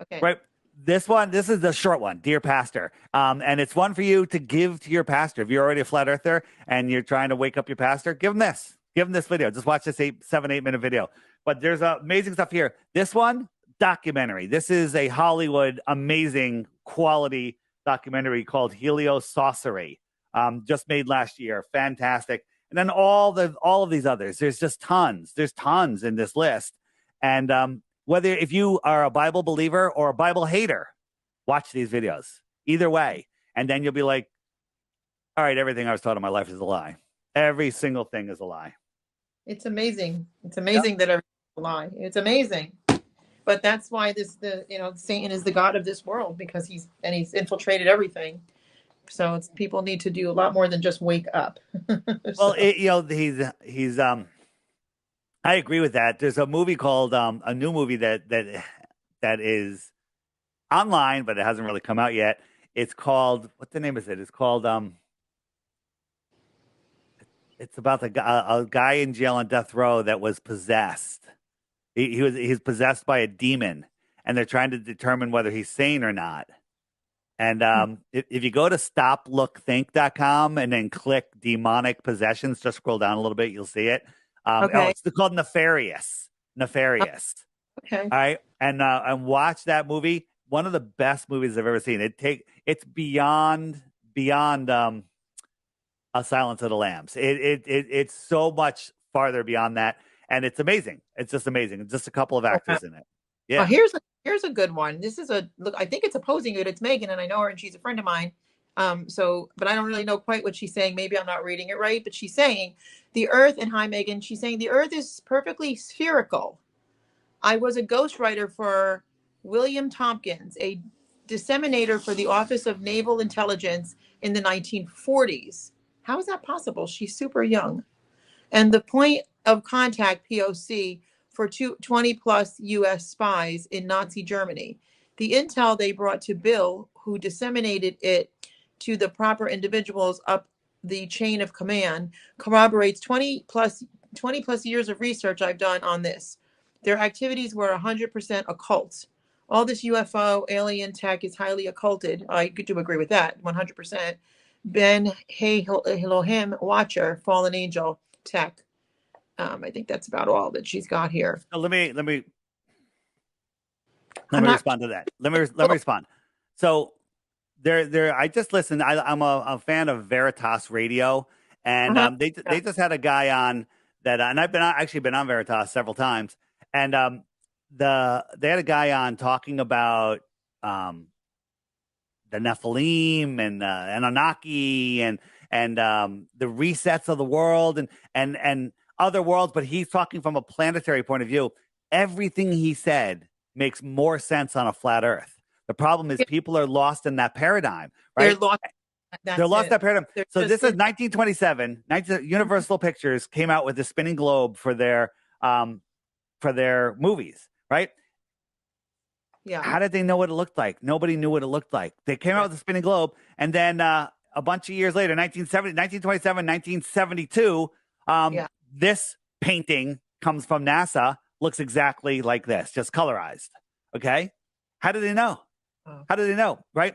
Okay. Right. This is the short one, Dear Pastor. And it's one for you to give to your pastor. If you're already a flat earther and you're trying to wake up your pastor, give him this. Give him this video. Just watch this 7-8 minute video. But there's amazing stuff here. This one, documentary. This is a Hollywood amazing quality documentary called Heliosaucery. Just made last year. Fantastic. And then all of these others. There's just tons. There's tons in this list. And whether if you are a Bible believer or a Bible hater, watch these videos. Either way. And then you'll be like, all right, everything I was taught in my life is a lie. Every single thing is a lie. It's amazing. It's amazing that everything's a lie. It's amazing. But that's why Satan is the god of this world, because he's infiltrated everything. So people need to do a lot more than just wake up. Well, he's I agree with that. There's a movie called a new movie that is online, but it hasn't really come out yet. It's called, what the name is it? It's called it's about a guy in jail on death row that was possessed. He's possessed by a demon, and they're trying to determine whether he's sane or not. And if you go to stoplookthink.com and then click demonic possessions, just scroll down a little bit, you'll see it. Okay. It's called Nefarious. Okay. All right. And watch that movie. One of the best movies I've ever seen. It's beyond A Silence of the Lambs. It's so much farther beyond that. And it's amazing. It's just amazing. It's just a couple of actors in it. Yeah. Here's a good one. This is I think it's opposing it. It's Megan, and I know her, and she's a friend of mine. But I don't really know quite what she's saying. Maybe I'm not reading it right, but she's saying the earth, and hi, Megan, she's saying the earth is perfectly spherical. I was a ghostwriter for William Tompkins, a disseminator for the Office of Naval Intelligence in the 1940s. How is that possible? She's super young. And the point of contact, POC, for 20 plus US spies in Nazi Germany. The intel they brought to Bill, who disseminated it to the proper individuals up the chain of command, corroborates 20 plus years of research I've done on this. Their activities were 100% occult. All this UFO alien tech is highly occulted. I do agree with that, 100%. Ben Elohim Watcher, fallen angel tech. I think that's about all that she's got here. So let me respond to that. Let me respond. So I just listened. I'm a fan of Veritas Radio, and they just had a guy on that, and I've been on Veritas several times, and they had a guy on talking about the Nephilim and Anunnaki and the resets of the world and other worlds, but he's talking from a planetary point of view. Everything he said makes more sense on a flat Earth. The problem is people are lost in that paradigm, right? They're lost in that paradigm. So this is 1927. Universal Pictures came out with the spinning globe for their movies, right? Yeah. How did they know what it looked like? Nobody knew what it looked like. They came out with the spinning globe, and then a bunch of years later, 1927, 1972, this painting comes from NASA, looks exactly like this, just colorized. Okay? How did they know? How did they know, right?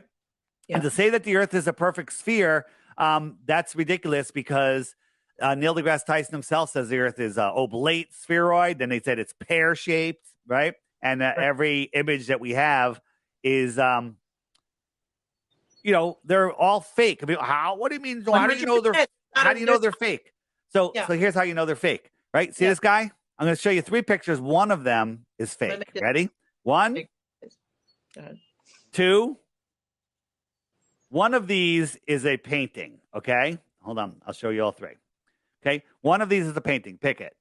Yeah. And to say that the Earth is a perfect sphere, that's ridiculous, because Neil deGrasse Tyson himself says the Earth is oblate spheroid. Then they said it's pear-shaped, right? And every image that we have is, they're all fake. I mean, what do you mean? How do you know they're fake? So here's how you know they're fake, right? See this guy? I'm going to show you 3 pictures. One of them is fake. Ready? 1, 2. One of these is a painting. Okay, hold on. I'll show you all 3. Okay, one of these is a painting. Pick it.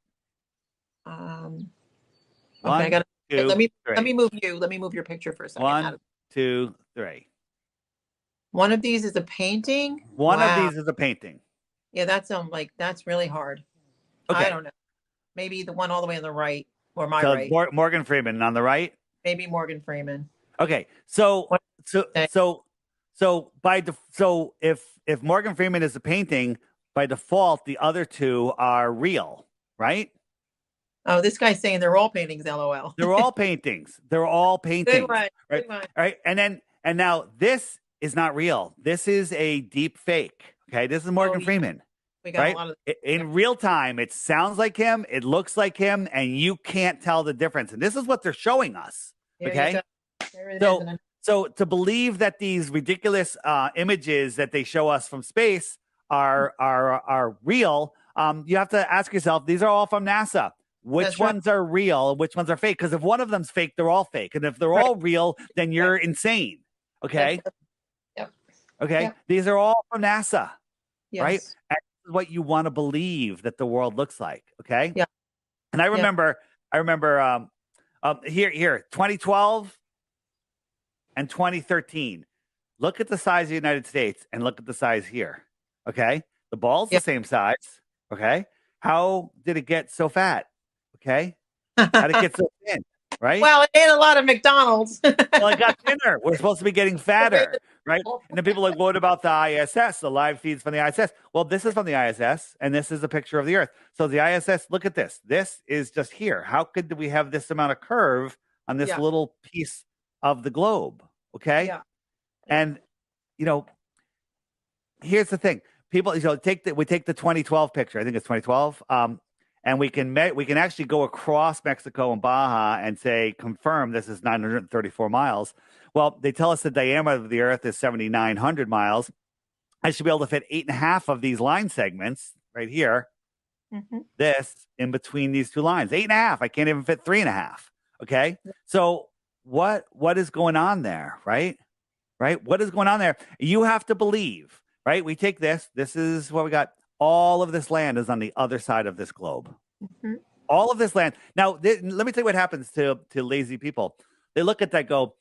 Okay, 1, 2, let me move 3. you. Let me move your picture for a second. 1, 2, 3. One of these is a painting. One of these is a painting. Yeah, that's really hard. Okay. I don't know. Maybe the one all the way on the right, or my so right. Morgan Freeman on the right. Maybe Morgan Freeman. Okay, so if Morgan Freeman is a painting, by default the other 2 are real, right? Oh, this guy's saying they're all paintings, LOL. They're all paintings. They're all paintings. Good one. Right? Good one. All right. And now this is not real. This is a deep fake. Okay. This is Morgan Freeman. We got right? a lot of In real time, it sounds like him, it looks like him, and you can't tell the difference. And this is what they're showing us. Okay. So to believe that these ridiculous images that they show us from space are real, you have to ask yourself, these are all from NASA. Which ones are real? Which ones are fake? Because if one of them's fake, they're all fake. And if they're all real, then you're insane. Okay. Yep. Okay. Yep. These These are all from NASA. Yes. Right. And this is what you want to believe that the world looks like. Okay. Yeah. And I remember here, 2012 and 2013. Look at the size of the United States and look at the size here. Okay. The ball's the same size. Okay. How did it get so fat? Okay. How did it get so thin? Right. Well, it ate a lot of McDonald's. Well, it got thinner. We're supposed to be getting fatter. Right. And then people are like, what about the ISS? The live feeds from the ISS. Well, this is from the ISS and this is a picture of the Earth. So the ISS, look at this. This is just here. How could we have this amount of curve on this little piece of the globe? Okay. Yeah. And, here's the thing. People, we take the 2012 picture. I think it's 2012. And we can actually go across Mexico and Baja and say, confirm this is 934 miles. Well, they tell us the diameter of the Earth is 7,900 miles. I should be able to fit 8.5 of these line segments right here. Mm-hmm. This in between these two lines, 8.5. I can't even fit 3.5. Okay. So what is going on there? Right. What is going on there? You have to believe, right? We take this is what we got. All of this land is on the other side of this globe. Mm-hmm. All of this land. Now, let me tell you what happens to lazy people. They look at that, go,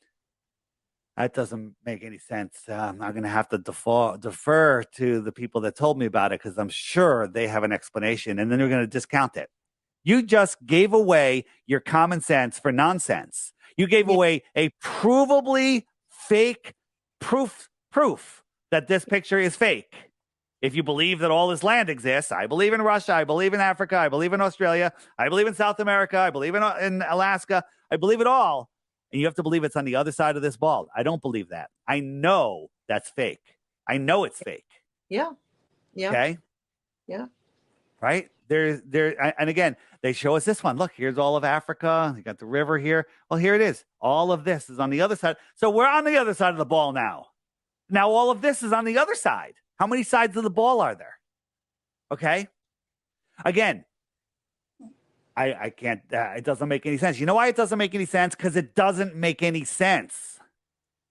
that doesn't make any sense. I'm going to have to defer to the people that told me about it because I'm sure they have an explanation, and then they're going to discount it. You just gave away your common sense for nonsense. You gave away a provably fake proof that this picture is fake. If you believe that all this land exists, I believe in Russia, I believe in Africa, I believe in Australia, I believe in South America, I believe in Alaska, I believe it all. And you have to believe it's on the other side of this ball. I don't believe that. I know that's fake. I know it's fake. Yeah. Yeah. Okay. Yeah. Right? And again, they show us this one. Look, here's all of Africa. You got the river here. Well, here it is. All of this is on the other side. So we're on the other side of the ball now. Now all of this is on the other side. How many sides of the ball are there? Okay. Again, I can't, it doesn't make any sense. You know why it doesn't make any sense? Because it doesn't make any sense.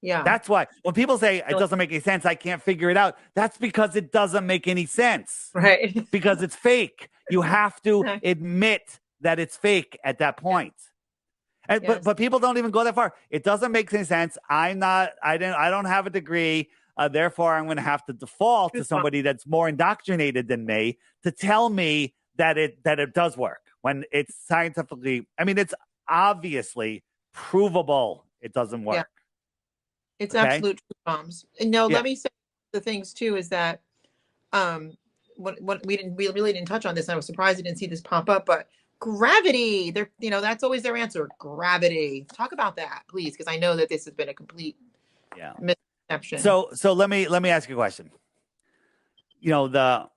Yeah. That's why when people say it doesn't make any sense, I can't figure it out. That's because it doesn't make any sense. Right. Because it's fake. You have to admit that it's fake at that point. And, but people don't even go that far. It doesn't make any sense. I don't have a degree. Therefore, I'm going to have to default to somebody that's more indoctrinated than me to tell me that it does work when it's scientifically. I mean, it's obviously provable it doesn't work. Yeah. It's absolute truth bombs. And let me say the things too is that what we really didn't touch on this. And I was surprised I didn't see this pop up, but gravity. That's always their answer. Gravity. Talk about that, please, because I know that this has been a complete misconception. So let me ask you a question. The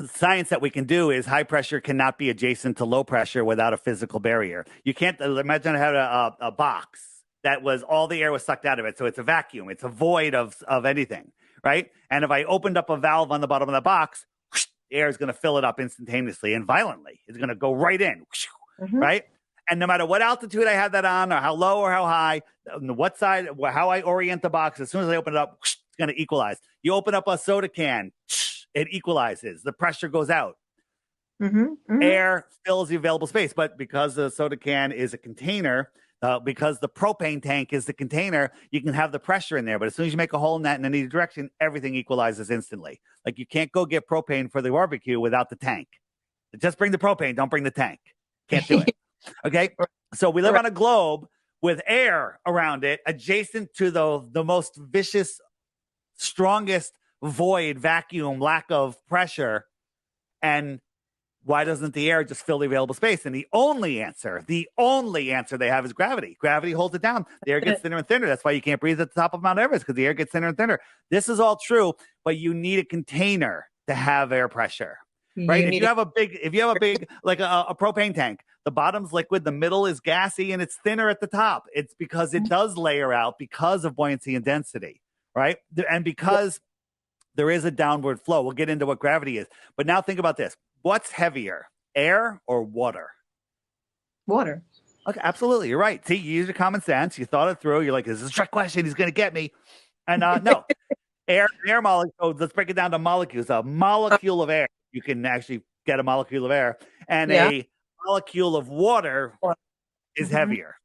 science that we can do is high pressure cannot be adjacent to low pressure without a physical barrier. You can't imagine I had a box that was all the air was sucked out of it. So it's a vacuum. It's a void of anything, right? And if I opened up a valve on the bottom of the box, whoosh, the air is going to fill it up instantaneously and violently. It's going to go right in, whoosh, right? And no matter what altitude I have that on or how low or how high, on what side, how I orient the box, as soon as I open it up, whoosh, it's going to equalize. You open up a soda can, whoosh, it equalizes. The pressure goes out. Air fills the available space. But because the soda can is a container, because the propane tank is the container, you can have the pressure in there. But as soon as you make a hole in that in any direction, everything equalizes instantly. Like you can't go get propane for the barbecue without the tank. Just bring the propane, don't bring the tank. Can't do it. Okay? So we live on a globe with air around it, adjacent to the most vicious, strongest void, vacuum, lack of pressure. And why doesn't the air just fill the available space? And the only answer they have is gravity. Gravity holds it down. The air gets thinner and thinner. That's why you can't breathe at the top of Mount Everest, because the air gets thinner and thinner. This is all true, but you need a container to have air pressure, right? If you have a big, like a propane tank, the bottom's liquid, the middle is gassy, and it's thinner at the top. It's because it does layer out because of buoyancy and density, right? And because there is a downward flow. We'll get into what gravity is. But now think about this. What's heavier, air or water? Water. Okay, absolutely. You're right. See, you used your common sense. You thought it through. You're like, this is a trick question. He's going to get me. And no, air molecules. Let's break it down to molecules. A molecule of air, you can actually get a molecule of air. And a molecule of water is heavier.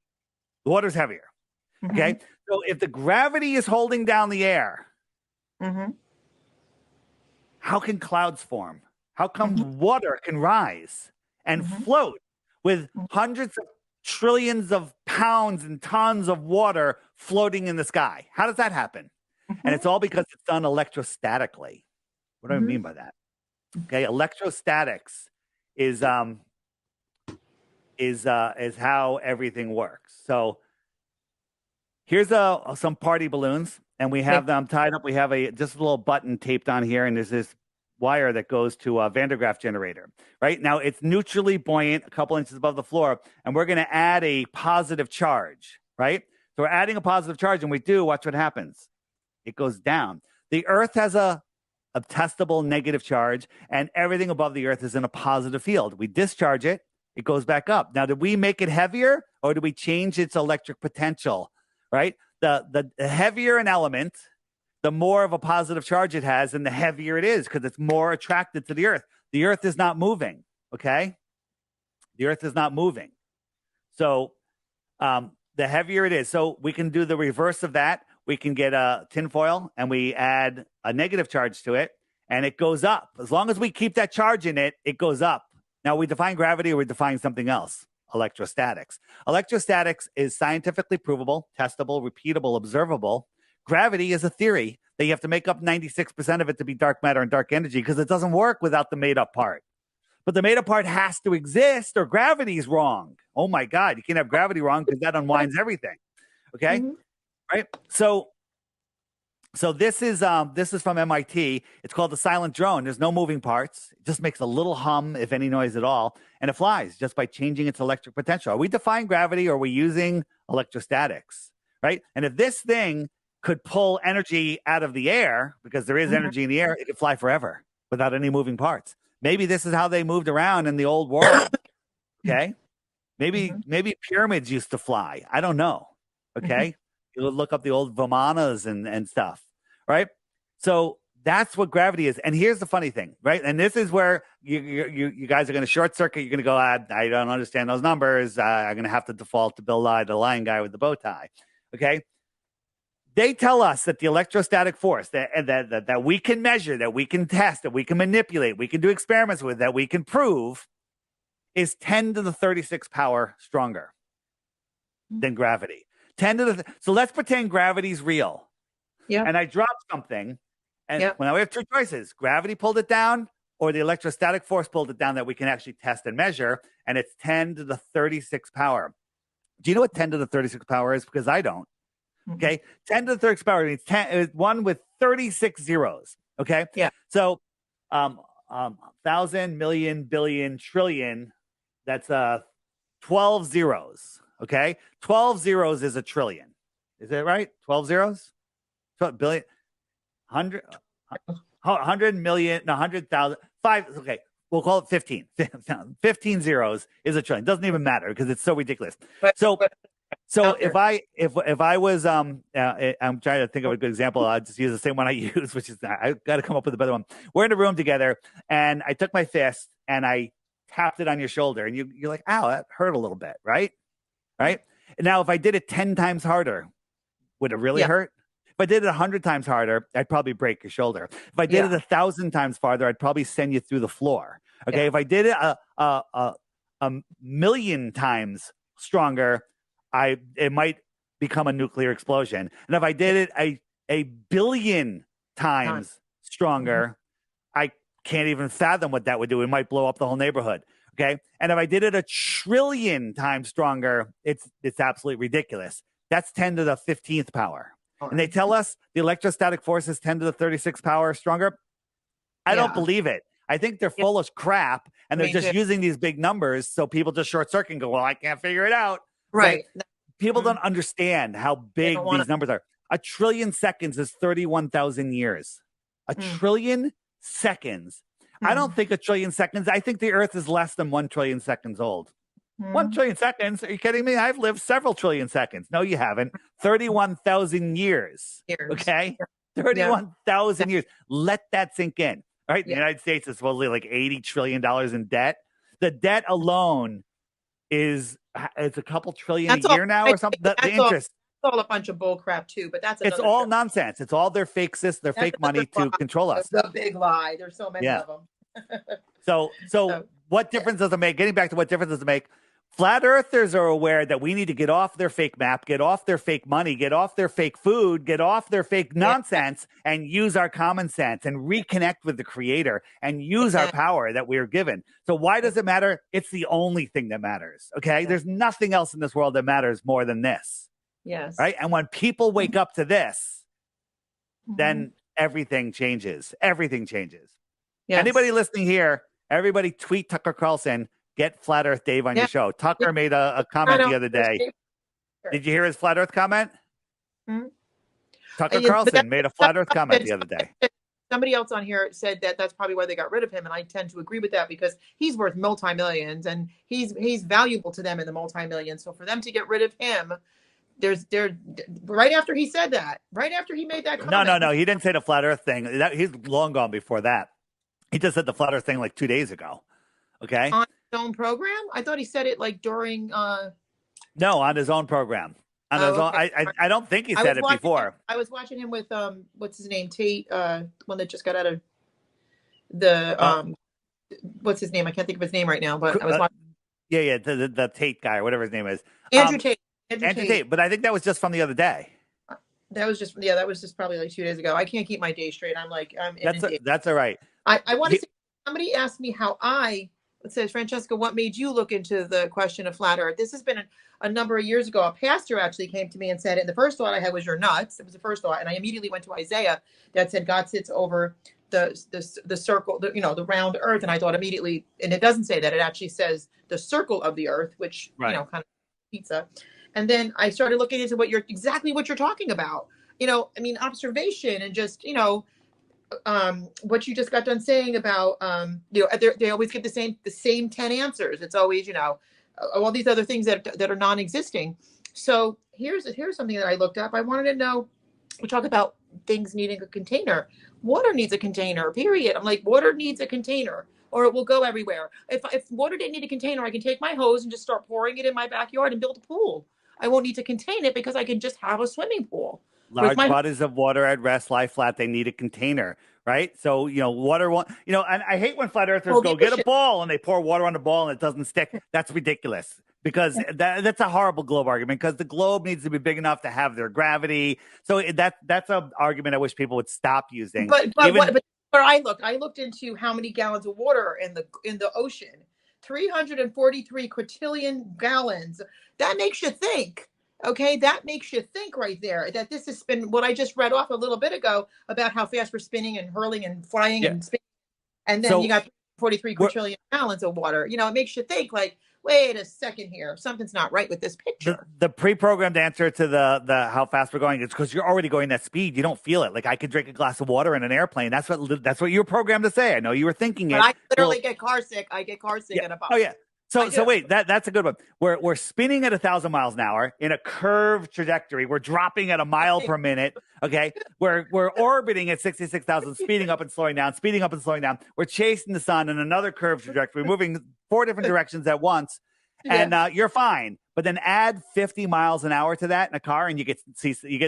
The water's heavier. Okay? So if the gravity is holding down the air, how can clouds form? How come water can rise and float with hundreds of trillions of pounds and tons of water floating in the sky? How does that happen? And it's all because it's done electrostatically. What do I mean by that? Okay, electrostatics is how everything works. So here's some party balloons, and we have them tied up. We have just a little button taped on here, and there's this wire that goes to a Van der Graaf generator. Right now, it's neutrally buoyant, a couple inches above the floor, and we're going to add a positive charge. Right, so we're adding a positive charge, and we do. Watch what happens. It goes down. The Earth has a testable negative charge, and everything above the Earth is in a positive field. We discharge it, it goes back up. Now, did we make it heavier, or did we change its electric potential? Right? The heavier an element, the more of a positive charge it has, and the heavier it is because it's more attracted to the Earth. The Earth is not moving, okay? The Earth is not moving. So the heavier it is. So we can do the reverse of that. We can get a tinfoil, and we add a negative charge to it, and it goes up. As long as we keep that charge in it, it goes up. Now, we define gravity, or we define something else. Electrostatics. Electrostatics is scientifically provable, testable, repeatable, observable. Gravity is a theory that you have to make up 96% of it to be dark matter and dark energy, because it doesn't work without the made-up part. But the made-up part has to exist, or gravity is wrong. Oh, my God. You can't have gravity wrong, because that unwinds everything. Okay? Right? So this is from MIT. It's called the silent drone. There's no moving parts. It just makes a little hum, if any noise at all, and it flies just by changing its electric potential. Are we defying gravity, or are we using electrostatics? Right? And if this thing could pull energy out of the air, because there is energy in the air, it could fly forever without any moving parts. Maybe this is how they moved around in the old world. Okay? Maybe pyramids used to fly. I don't know. Okay? You look up the old Vimanas and stuff, right? So that's what gravity is. And here's the funny thing, right? And this is where you guys are going to short circuit. You're going to go, I don't understand those numbers. I'm going to have to default to Bill Nye, the lion guy with the bow tie. Okay? They tell us that the electrostatic force that we can measure, that we can test, that we can manipulate, we can do experiments with, that we can prove is 10 to the 36 power stronger than gravity. So let's pretend gravity's real. Yeah. And I dropped something, and well, now we have two choices. Gravity pulled it down, or the electrostatic force pulled it down that we can actually test and measure, and it's 10 to the 36 power. Do you know what 10 to the 36 power is? Because I don't. Okay. 10 to the 36 power means 10, one with 36 zeros. Okay. Yeah. So 1,000, million, billion, trillion, that's 12 zeros. Okay. 12 zeros is a trillion. Is that right? 12 zeros? 12 billion, 100 million, no, 100,000, 5. Okay. We'll call it 15. 15 zeros is a trillion. Doesn't even matter because it's so ridiculous. So if I was, I'm trying to think of a good example. I'll just use the same one I use, which is, I got to come up with a better one. We're in a room together, and I took my fist and I tapped it on your shoulder, and you're like, ow, that hurt a little bit, right? Right? And now, if I did it 10 times harder, would it really hurt? If I did it 100 times harder, I'd probably break your shoulder. If I did it 1,000 times farther, I'd probably send you through the floor. Okay. If I did it a million times stronger, it might become a nuclear explosion. And if I did it a billion times stronger, I can't even fathom what that would do. It might blow up the whole neighborhood. Okay. And if I did it 1 trillion times stronger, it's absolutely ridiculous. That's 10 to the 15th power. And they tell us the electrostatic force is 10 to the 36th power stronger. I don't believe it. I think they're full of crap, and they're just using these big numbers so people just short circuit and go, well, I can't figure it out. Right. People don't understand how big these numbers are. 1 trillion seconds is 31,000 years. 1 trillion seconds. I don't think 1 trillion seconds. I think the Earth is less than 1 trillion seconds old. 1 trillion seconds? Are you kidding me? I've lived several trillion seconds. No, you haven't. 31,000 years. Okay? 31,000 years. Let that sink in. All right? The United States is supposedly like $80 trillion in debt. The debt alone is it's a couple trillion a year now or something. The interest. It's all a bunch of bull crap too, but that's it's all nonsense. It's all their fake fake money to control us. The big lie. There's so many of them. So what difference does it make? Getting back to what difference does it make? Flat earthers are aware that we need to get off their fake map, get off their fake money, get off their fake food, get off their fake nonsense, and use our common sense and reconnect with the creator and use our power that we are given. So why does it matter? It's the only thing that matters. Okay. There's nothing else in this world that matters more than this. Yes. Right. And when people wake up to this, then everything changes. Everything changes. Yes. Anybody listening here, everybody tweet Tucker Carlson. Get Flat Earth Dave on your show. Tucker made a comment the other day. Did you hear his Flat Earth comment? Tucker Carlson made a Flat Earth comment the other day. Somebody else on here said that that's probably why they got rid of him, and I tend to agree with that because he's worth multi-millions, and he's valuable to them in the multi-millions. So for them to get rid of him, there's right after he said that, right after he made that comment. No, he didn't say the Flat Earth thing. He's long gone before that. He just said the Flat Earth thing like 2 days ago. Okay. On his own program? I thought he said it like during No, on his own program. On his own. I don't think he said it before. I was watching him with what's his name? Tate, one that just got out of the what's his name? I can't think of his name right now, but I was watching the Tate guy or whatever his name is. Andrew Tate. Andrew Tate, but I think that was just from the other day. That was just probably like 2 days ago. I can't keep my day straight. That's all right. I want to say somebody asked me how it says, Francesca, what made you look into the question of flat earth? This has been a number of years ago. A pastor actually came to me and said, and the first thought I had was, you're nuts. It was the first thought. And I immediately went to Isaiah that said, God sits over the circle, the round earth. And I thought immediately, and it doesn't say that, it actually says the circle of the earth, which, kind of pizza. And then I started looking into what you're talking about. Observation and just, what you just got done saying about, they always give the same 10 answers. It's always, all these other things that are non-existing. So here's something that I looked up. I wanted to know, we talk about things needing a container. Water needs a container, period. I'm like, water needs a container or it will go everywhere. If water didn't need a container, I can take my hose and just start pouring it in my backyard and build a pool. I won't need to contain it because I can just have a swimming pool. Large bodies of water at rest lie flat. They need a container, right? So, water won't, and I hate when flat earthers go get a ball and they pour water on the ball and it doesn't stick. That's ridiculous because that's a horrible globe argument because the globe needs to be big enough to have their gravity. So that's an argument I wish people would stop using. But where I looked into how many gallons of water are in the ocean, 343 quintillion gallons. That makes you think. Okay, that makes you think right there that this has been what I just read off a little bit ago about how fast we're spinning and hurling and flying and spinning. And then you got 43 quintillion gallons of water. It makes you think like, wait a second here. Something's not right with this picture. The pre-programmed answer to the how fast we're going is because you're already going that speed. You don't feel it. Like I could drink a glass of water in an airplane. That's what you were programmed to say. I know you were thinking it. I literally get car sick. I get car sick at a bus. Oh yeah. So wait, that's a good one. We're spinning at 1,000 miles an hour in a curved trajectory. We're dropping at a mile per minute. Okay, we're orbiting at 66,000, speeding up and slowing down, speeding up and slowing down. We're chasing the sun in another curved trajectory, moving 4 different directions at once, and you're fine. But then add 50 miles an hour to that in a car, and you get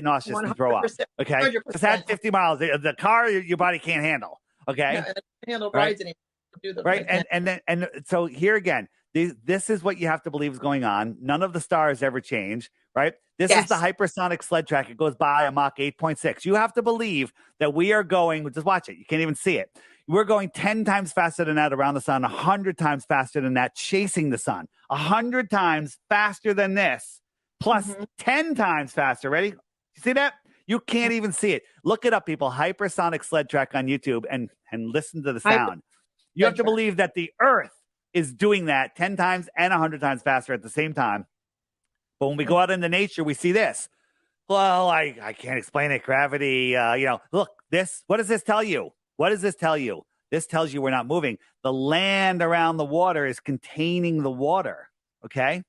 nauseous and throw up. Okay, 100%. Just add 50 miles. The car, your body can't handle. Okay, no, handle rides anymore. Right, and so here again. This is what you have to believe is going on. None of the stars ever change, right? This is the hypersonic sled track. It goes by a Mach 8.6. You have to believe that we are going, just watch it. You can't even see it. We're going 10 times faster than that around the sun, 100 times faster than that chasing the sun, 100 times faster than this, plus 10 times faster. Ready? You see that? You can't even see it. Look it up, people. Hypersonic sled track on YouTube and listen to the sound. You have to believe that the Earth is doing that 10 times and 100 times faster at the same time. But when we go out into nature, we see this. Well, I can't explain it. Gravity, look, this, what does this tell you? What does this tell you? This tells you we're not moving. The land around the water is containing the water, okay?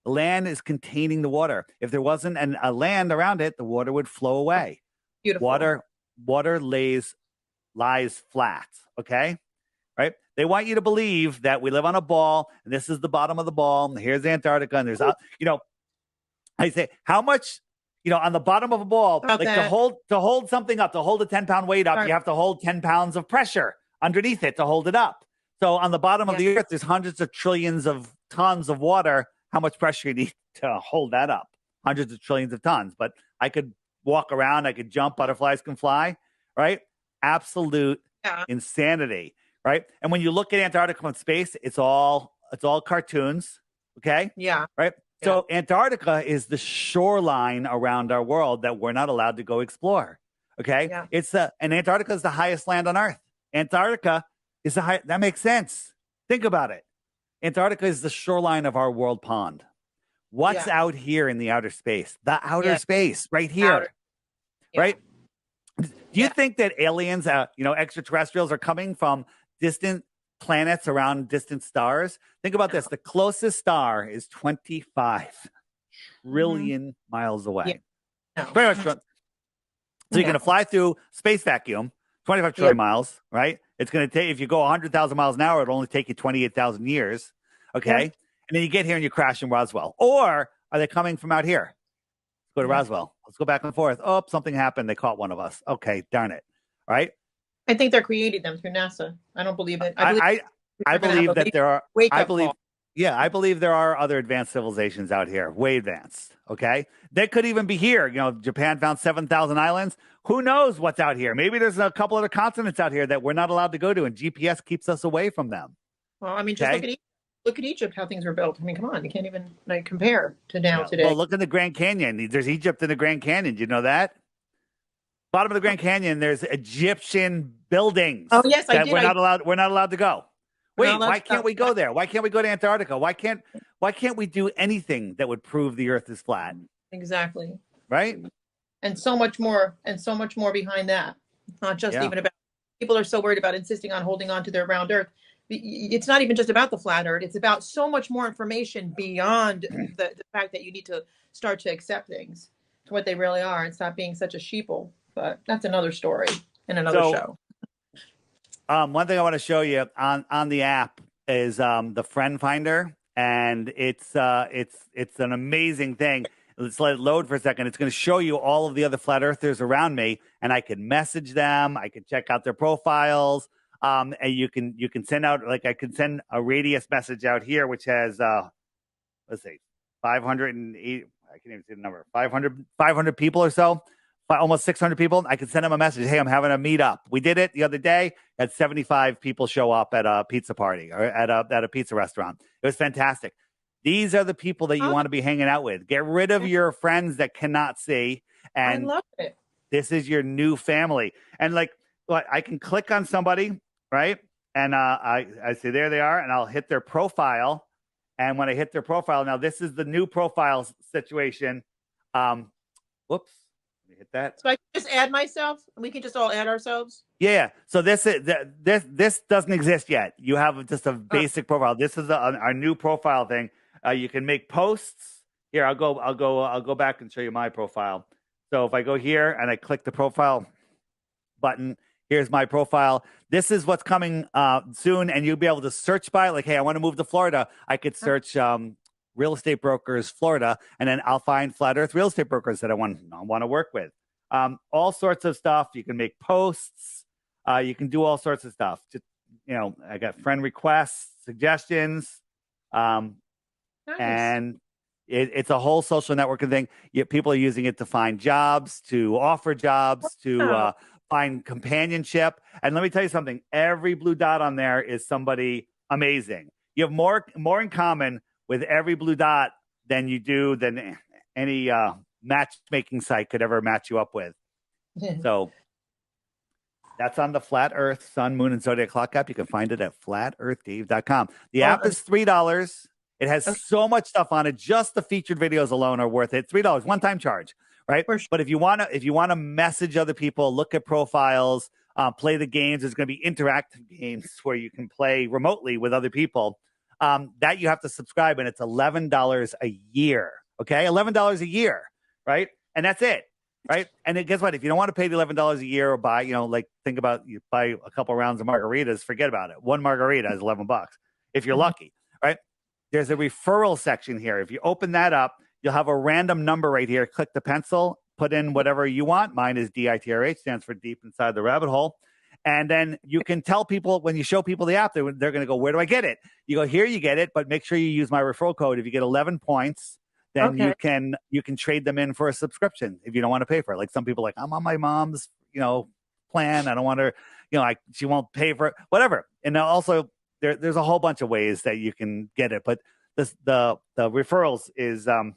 The land is containing the water. If there wasn't a land around it, the water would flow away. Beautiful. Water lies flat, okay? Right? They want you to believe that we live on a ball, and this is the bottom of the ball, and here's Antarctica, and there's, I say, how much, on the bottom of a ball, to hold something up, to hold a 10-pound weight up, you have to hold 10 pounds of pressure underneath it to hold it up. So on the bottom of the earth, there's hundreds of trillions of tons of water. How much pressure you need to hold that up? Hundreds of trillions of tons. But I could walk around, I could jump, butterflies can fly, right? Absolute insanity, right? And when you look at Antarctica from space, it's all cartoons, okay? Yeah. Right? So Antarctica is the shoreline around our world that we're not allowed to go explore, okay? Yeah. And Antarctica is the highest land on Earth. Antarctica is that makes sense. Think about it. Antarctica is the shoreline of our world pond. What's out here in the outer space? The outer space right here, right? Do you think that aliens, extraterrestrials are coming from distant planets around distant stars? Think about this. The closest star is 25 trillion miles away. Very much. So you're going to fly through space vacuum, 25 trillion miles, right? It's going to take, if you go 100,000 miles an hour, it'll only take you 28,000 years. Okay. Yeah. And then you get here and you crash in Roswell. Or are they coming from out here? Let's go to Roswell. Let's go back and forth. Oh, something happened. They caught one of us. Okay. Darn it. All right. I think they're creating them through NASA. I don't believe it. I believe that there are, I believe there are other advanced civilizations out here, way advanced. Okay. They could even be here. Japan found 7,000 islands. Who knows what's out here? Maybe there's a couple other continents out here that we're not allowed to go to, and GPS keeps us away from them. Well, I mean, just look at Egypt, how things were built. I mean, come on, you can't even compare to now today. Well, look at the Grand Canyon. There's Egypt in the Grand Canyon. Do you know that? Bottom of the Grand Canyon, there's Egyptian buildings. Oh yes, I did. We're not allowed to go. Wait, why can't we go there? Why can't we go to Antarctica? Why can't we do anything that would prove the Earth is flat? Exactly. Right? And so much more behind that. It's not just even about, people are so worried about insisting on holding on to their round Earth. It's not even just about the flat Earth. It's about so much more information beyond the fact that you need to start to accept things to what they really are and stop being such a sheeple. But that's another story and another show. One thing I want to show you on the app is the Friend Finder, and it's an amazing thing. Let's let it load for a second. It's going to show you all of the other flat earthers around me, and I can message them. I can check out their profiles. And you can send out, like, I can send a radius message out here, which has, 508, I can't even see the number, 500 people or so, almost 600 people. I can send them a message. Hey, I'm having a meetup. We did it the other day. Had 75 people show up at a pizza party or at a pizza restaurant. It was fantastic. These are the people that you want to be hanging out with. Get rid of your friends that cannot see. And I love it. This is your new family. And I can click on somebody, right? And I say, there they are. And I'll hit their profile. And when I hit their profile, now this is the new profile situation. Whoops. Let me hit that. So I can just add myself? We can just all add ourselves? Yeah. So this doesn't exist yet. You have just a basic profile. This is our new profile thing. You can make posts. Here, I'll go back and show you my profile. So if I go here and I click the profile button, here's my profile. This is what's coming soon, and you'll be able to search by, like, hey, I want to move to Florida. I could search real estate brokers Florida, and then I'll find flat Earth real estate brokers that I want to work with. All sorts of stuff. You can make posts. You can do all sorts of stuff. Just, I got friend requests, suggestions. Nice. And it's a whole social networking thing. People are using it to find jobs, to offer jobs, to find companionship. And let me tell you something. Every blue dot on there is somebody amazing. You have more in common with every blue dot than any matchmaking site could ever match you up with. So that's on the Flat Earth Sun, Moon, and Zodiac Clock app. You can find it at flatearthdave.com. The app is $3. It has so much stuff on it. Just the featured videos alone are worth it. $3, one-time charge, right? Sure. But if you want to message other people, look at profiles, play the games, there's going to be interactive games where you can play remotely with other people. That you have to subscribe, and it's $11 a year. Okay, $11 a year, right? And that's it, right? And then guess what? If you don't want to pay the $11 a year or buy, think about you buy a couple rounds of margaritas, forget about it. One margarita is $11 if you're lucky, right? There's a referral section here. If you open that up, you'll have a random number right here. Click the pencil, put in whatever you want. Mine is DITRH, stands for Deep Inside the Rabbit Hole. And then you can tell people, when you show people the app, they're going to go, where do I get it? You go, here you get it, but make sure you use my referral code. If you get 11 points, then you can trade them in for a subscription if you don't want to pay for it. Like some people I'm on my mom's, plan. I don't want her, she won't pay for it, whatever. And also there's a whole bunch of ways that you can get it, but the referrals is a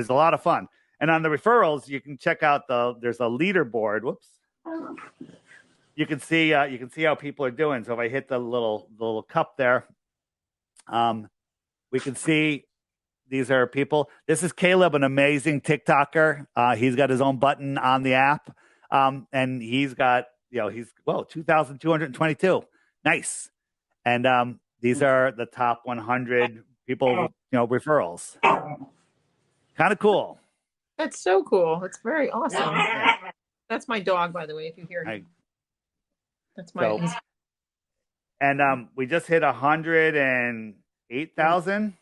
lot of fun. And on the referrals, you can check out there's a leaderboard. Whoops. You can see how people are doing. So if I hit the little cup there, we can see these are people. This is Caleb, an amazing TikToker. He's got his own button on the app, and he's got 2,222. Nice. And these are the top 100 people, referrals. Kind of cool. That's so cool. It's very awesome. Yeah. That's my dog, by the way, if you hear him. That's my. And we just hit 108,000.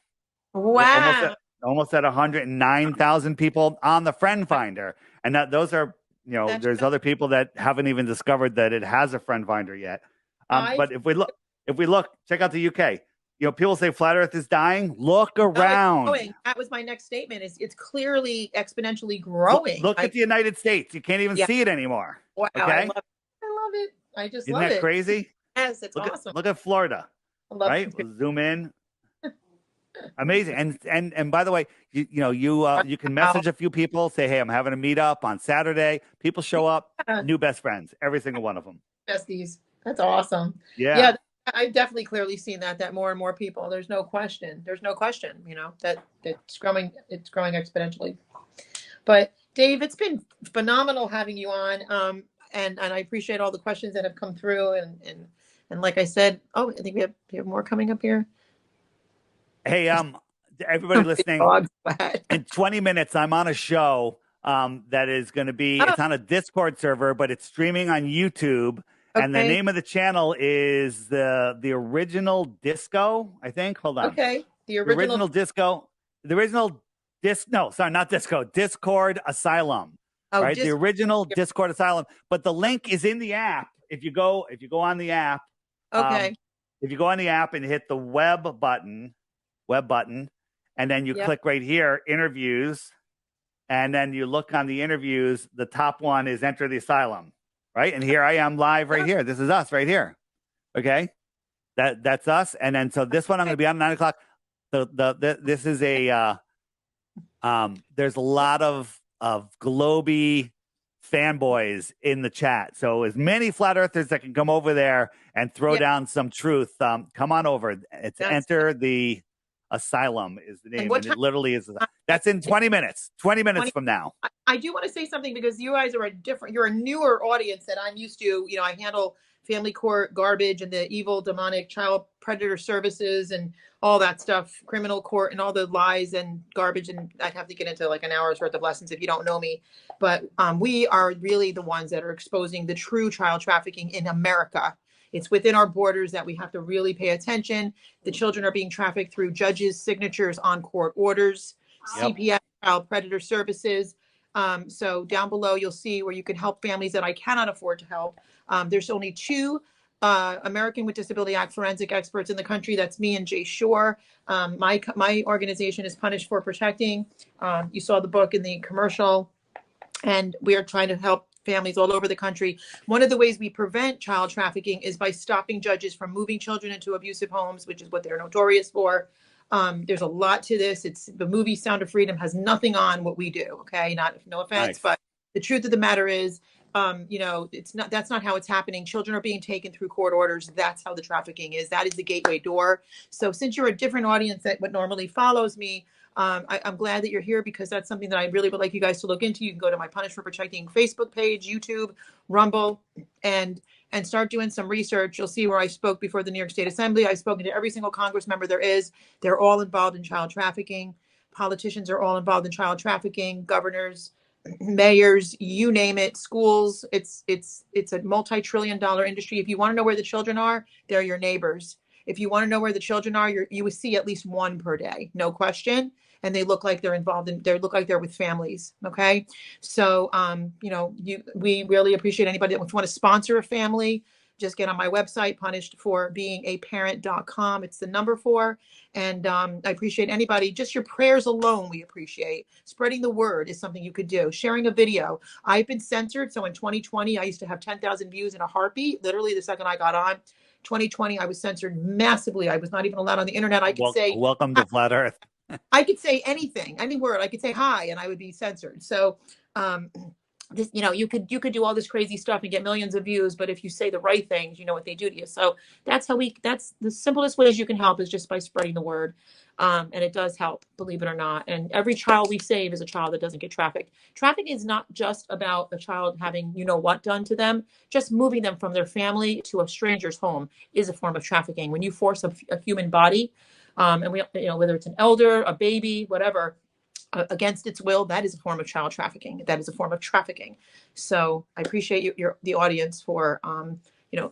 Wow. Almost at 109,000 people on the Friend Finder. And those are, there's other people that haven't even discovered that it has a Friend Finder yet. But if we look, check out the UK. People say flat Earth is dying. Look around. That was my next statement. It's clearly exponentially growing. Look at the United States. You can't even see it anymore. Wow. Okay? I love it. I just love it. Isn't that crazy? Yes, it's awesome. Look at Florida. I love right? We'll zoom in. Amazing. And by the way, you can message a few people, say, hey, I'm having a meetup on Saturday. People show up, new best friends, every single one of them. Besties. That's awesome. Yeah. I've definitely clearly seen that more and more people. There's no question. That it's growing exponentially. But Dave, it's been phenomenal having you on. And I appreciate all the questions that have come through. And like I said, I think we have more coming up here. Hey, everybody listening, in 20 minutes, I'm on a show that is going to be, it's on a Discord server, but it's streaming on YouTube. Okay. And the name of the channel is the Original Disco, I think. Hold on. Okay. The original Disco. The original not Disco. Discord Asylum. Oh, right. The original Discord Asylum. But the link is in the app. If you go on the app. Okay. If you go on the app and hit the web button, and then you click right here, interviews, and then you look on the interviews, the top one is Enter the Asylum. Right. And here I am live right here. This is us right here. Okay. That's us. And then, so this one, I'm going to be on 9 o'clock. This is there's a lot of Globy fanboys in the chat. So as many flat earthers that can come over there and throw down some truth. Come on over. It's Enter the Asylum is the name. And it literally is. That's in 20 minutes. 20 minutes from now. I do want to say something because you guys are you're a newer audience that I'm used to. I handle family court garbage and the evil demonic child predator services and all that stuff, criminal court and all the lies and garbage. And I'd have to get into like an hour's worth of lessons if you don't know me. But we are really the ones that are exposing the true child trafficking in America. It's within our borders that we have to really pay attention. The children are being trafficked through judges' signatures on court orders, CPS, child predator services. So down below, you'll see where you can help families that I cannot afford to help. There's only 2 American with Disability Act forensic experts in the country. That's me and Jay Shore. My organization is Punished for Protecting. You saw the book in the commercial, and we are trying to help families all over the country. One of the ways we prevent child trafficking is by stopping judges from moving children into abusive homes, which is what they're notorious for. There's a lot to this. It's the movie Sound of Freedom has nothing on what we do. Okay. No offense, Nice. but the truth of the matter is, that's not how it's happening. Children are being taken through court orders. That's how the trafficking is. That is the gateway door. So since you're a different audience that what normally follows me, I'm glad that you're here, because that's something that I really would like you guys to look into. You can go to my Punish for Protecting Facebook page, YouTube, Rumble, and start doing some research. You'll see where I spoke before the New York State Assembly. I've spoken to every single Congress member there is. They're all involved in child trafficking. Politicians are all involved in child trafficking. Governors, mayors, you name it, schools. It's a multi-trillion-dollar industry. If you want to know where the children are, they're your neighbors. If you want to know where the children are, you would see at least one per day, no question. And they look like they're involved they look like they're with families. Okay. So, we really appreciate anybody that want to sponsor a family. Just get on my website, punishedforbeingaaparent.com. It's the number 4. And I appreciate anybody, just your prayers alone. We appreciate spreading the word is something you could do. Sharing a video. I've been censored. So in 2020, I used to have 10,000 views in a heartbeat. Literally the second I got on. 2020, I was censored massively. I was not even allowed on the internet. I could say, welcome to Flat Earth. I could say anything, any word. I could say hi and I would be censored. So, this, you could do all this crazy stuff and get millions of views, but if you say the right things, you know what they do to you. So that's the simplest ways you can help is just by spreading the word. And it does help, believe it or not. And every child we save is a child that doesn't get trafficked. Trafficking is not just about a child having, what done to them. Just moving them from their family to a stranger's home is a form of trafficking. When you force a human body, and we, whether it's an elder, a baby, whatever, against its will, that is a form of child trafficking. That is a form of trafficking. So I appreciate the audience for,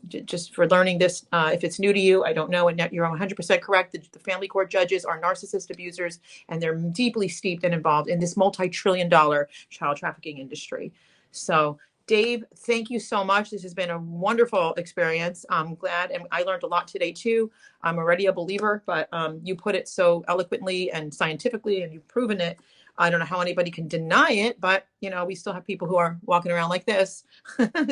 just for learning this. If it's new to you, I don't know. And you're 100% correct. The family court judges are narcissist abusers, and they're deeply steeped and involved in this multi-trillion-dollar child trafficking industry. So Dave, thank you so much. This has been a wonderful experience. I'm glad, and I learned a lot today too. I'm already a believer, but you put it so eloquently and scientifically, and you've proven it. I don't know how anybody can deny it, but we still have people who are walking around like this.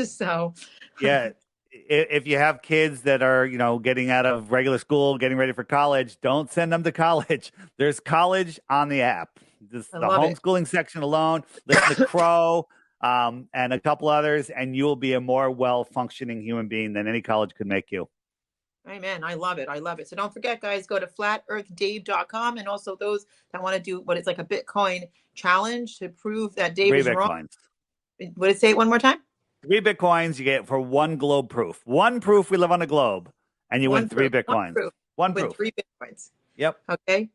So, yeah, if you have kids that are, getting out of regular school, getting ready for college, don't send them to college. There's college on the app. The homeschooling section alone. Listen to Crow. And a couple others, and you will be a more well-functioning human being than any college could make you. Amen. I love it. So don't forget, guys, go to flatearthdave.com, and also those that want to do what is like a Bitcoin challenge to prove that Dave is wrong. What did it say it one more time? 3 Bitcoins you get for 1 globe proof. 1 proof we live on a globe, and you win 3 Bitcoins. 1 proof. 3 Bitcoins. Yep. Okay.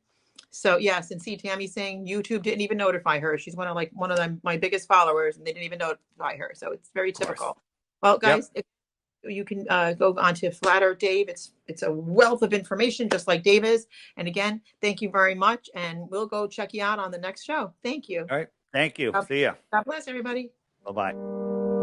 So yes, and see, Tammy's saying YouTube didn't even notify her. She's one of my biggest followers, and they didn't even notify her. So it's very typical. Well, guys, if you can go on to Flat Earth Dave. It's a wealth of information, just like Dave is. And again, thank you very much, and we'll go check you out on the next show. Thank you. All right. Thank you. See ya. God bless everybody. Bye-bye.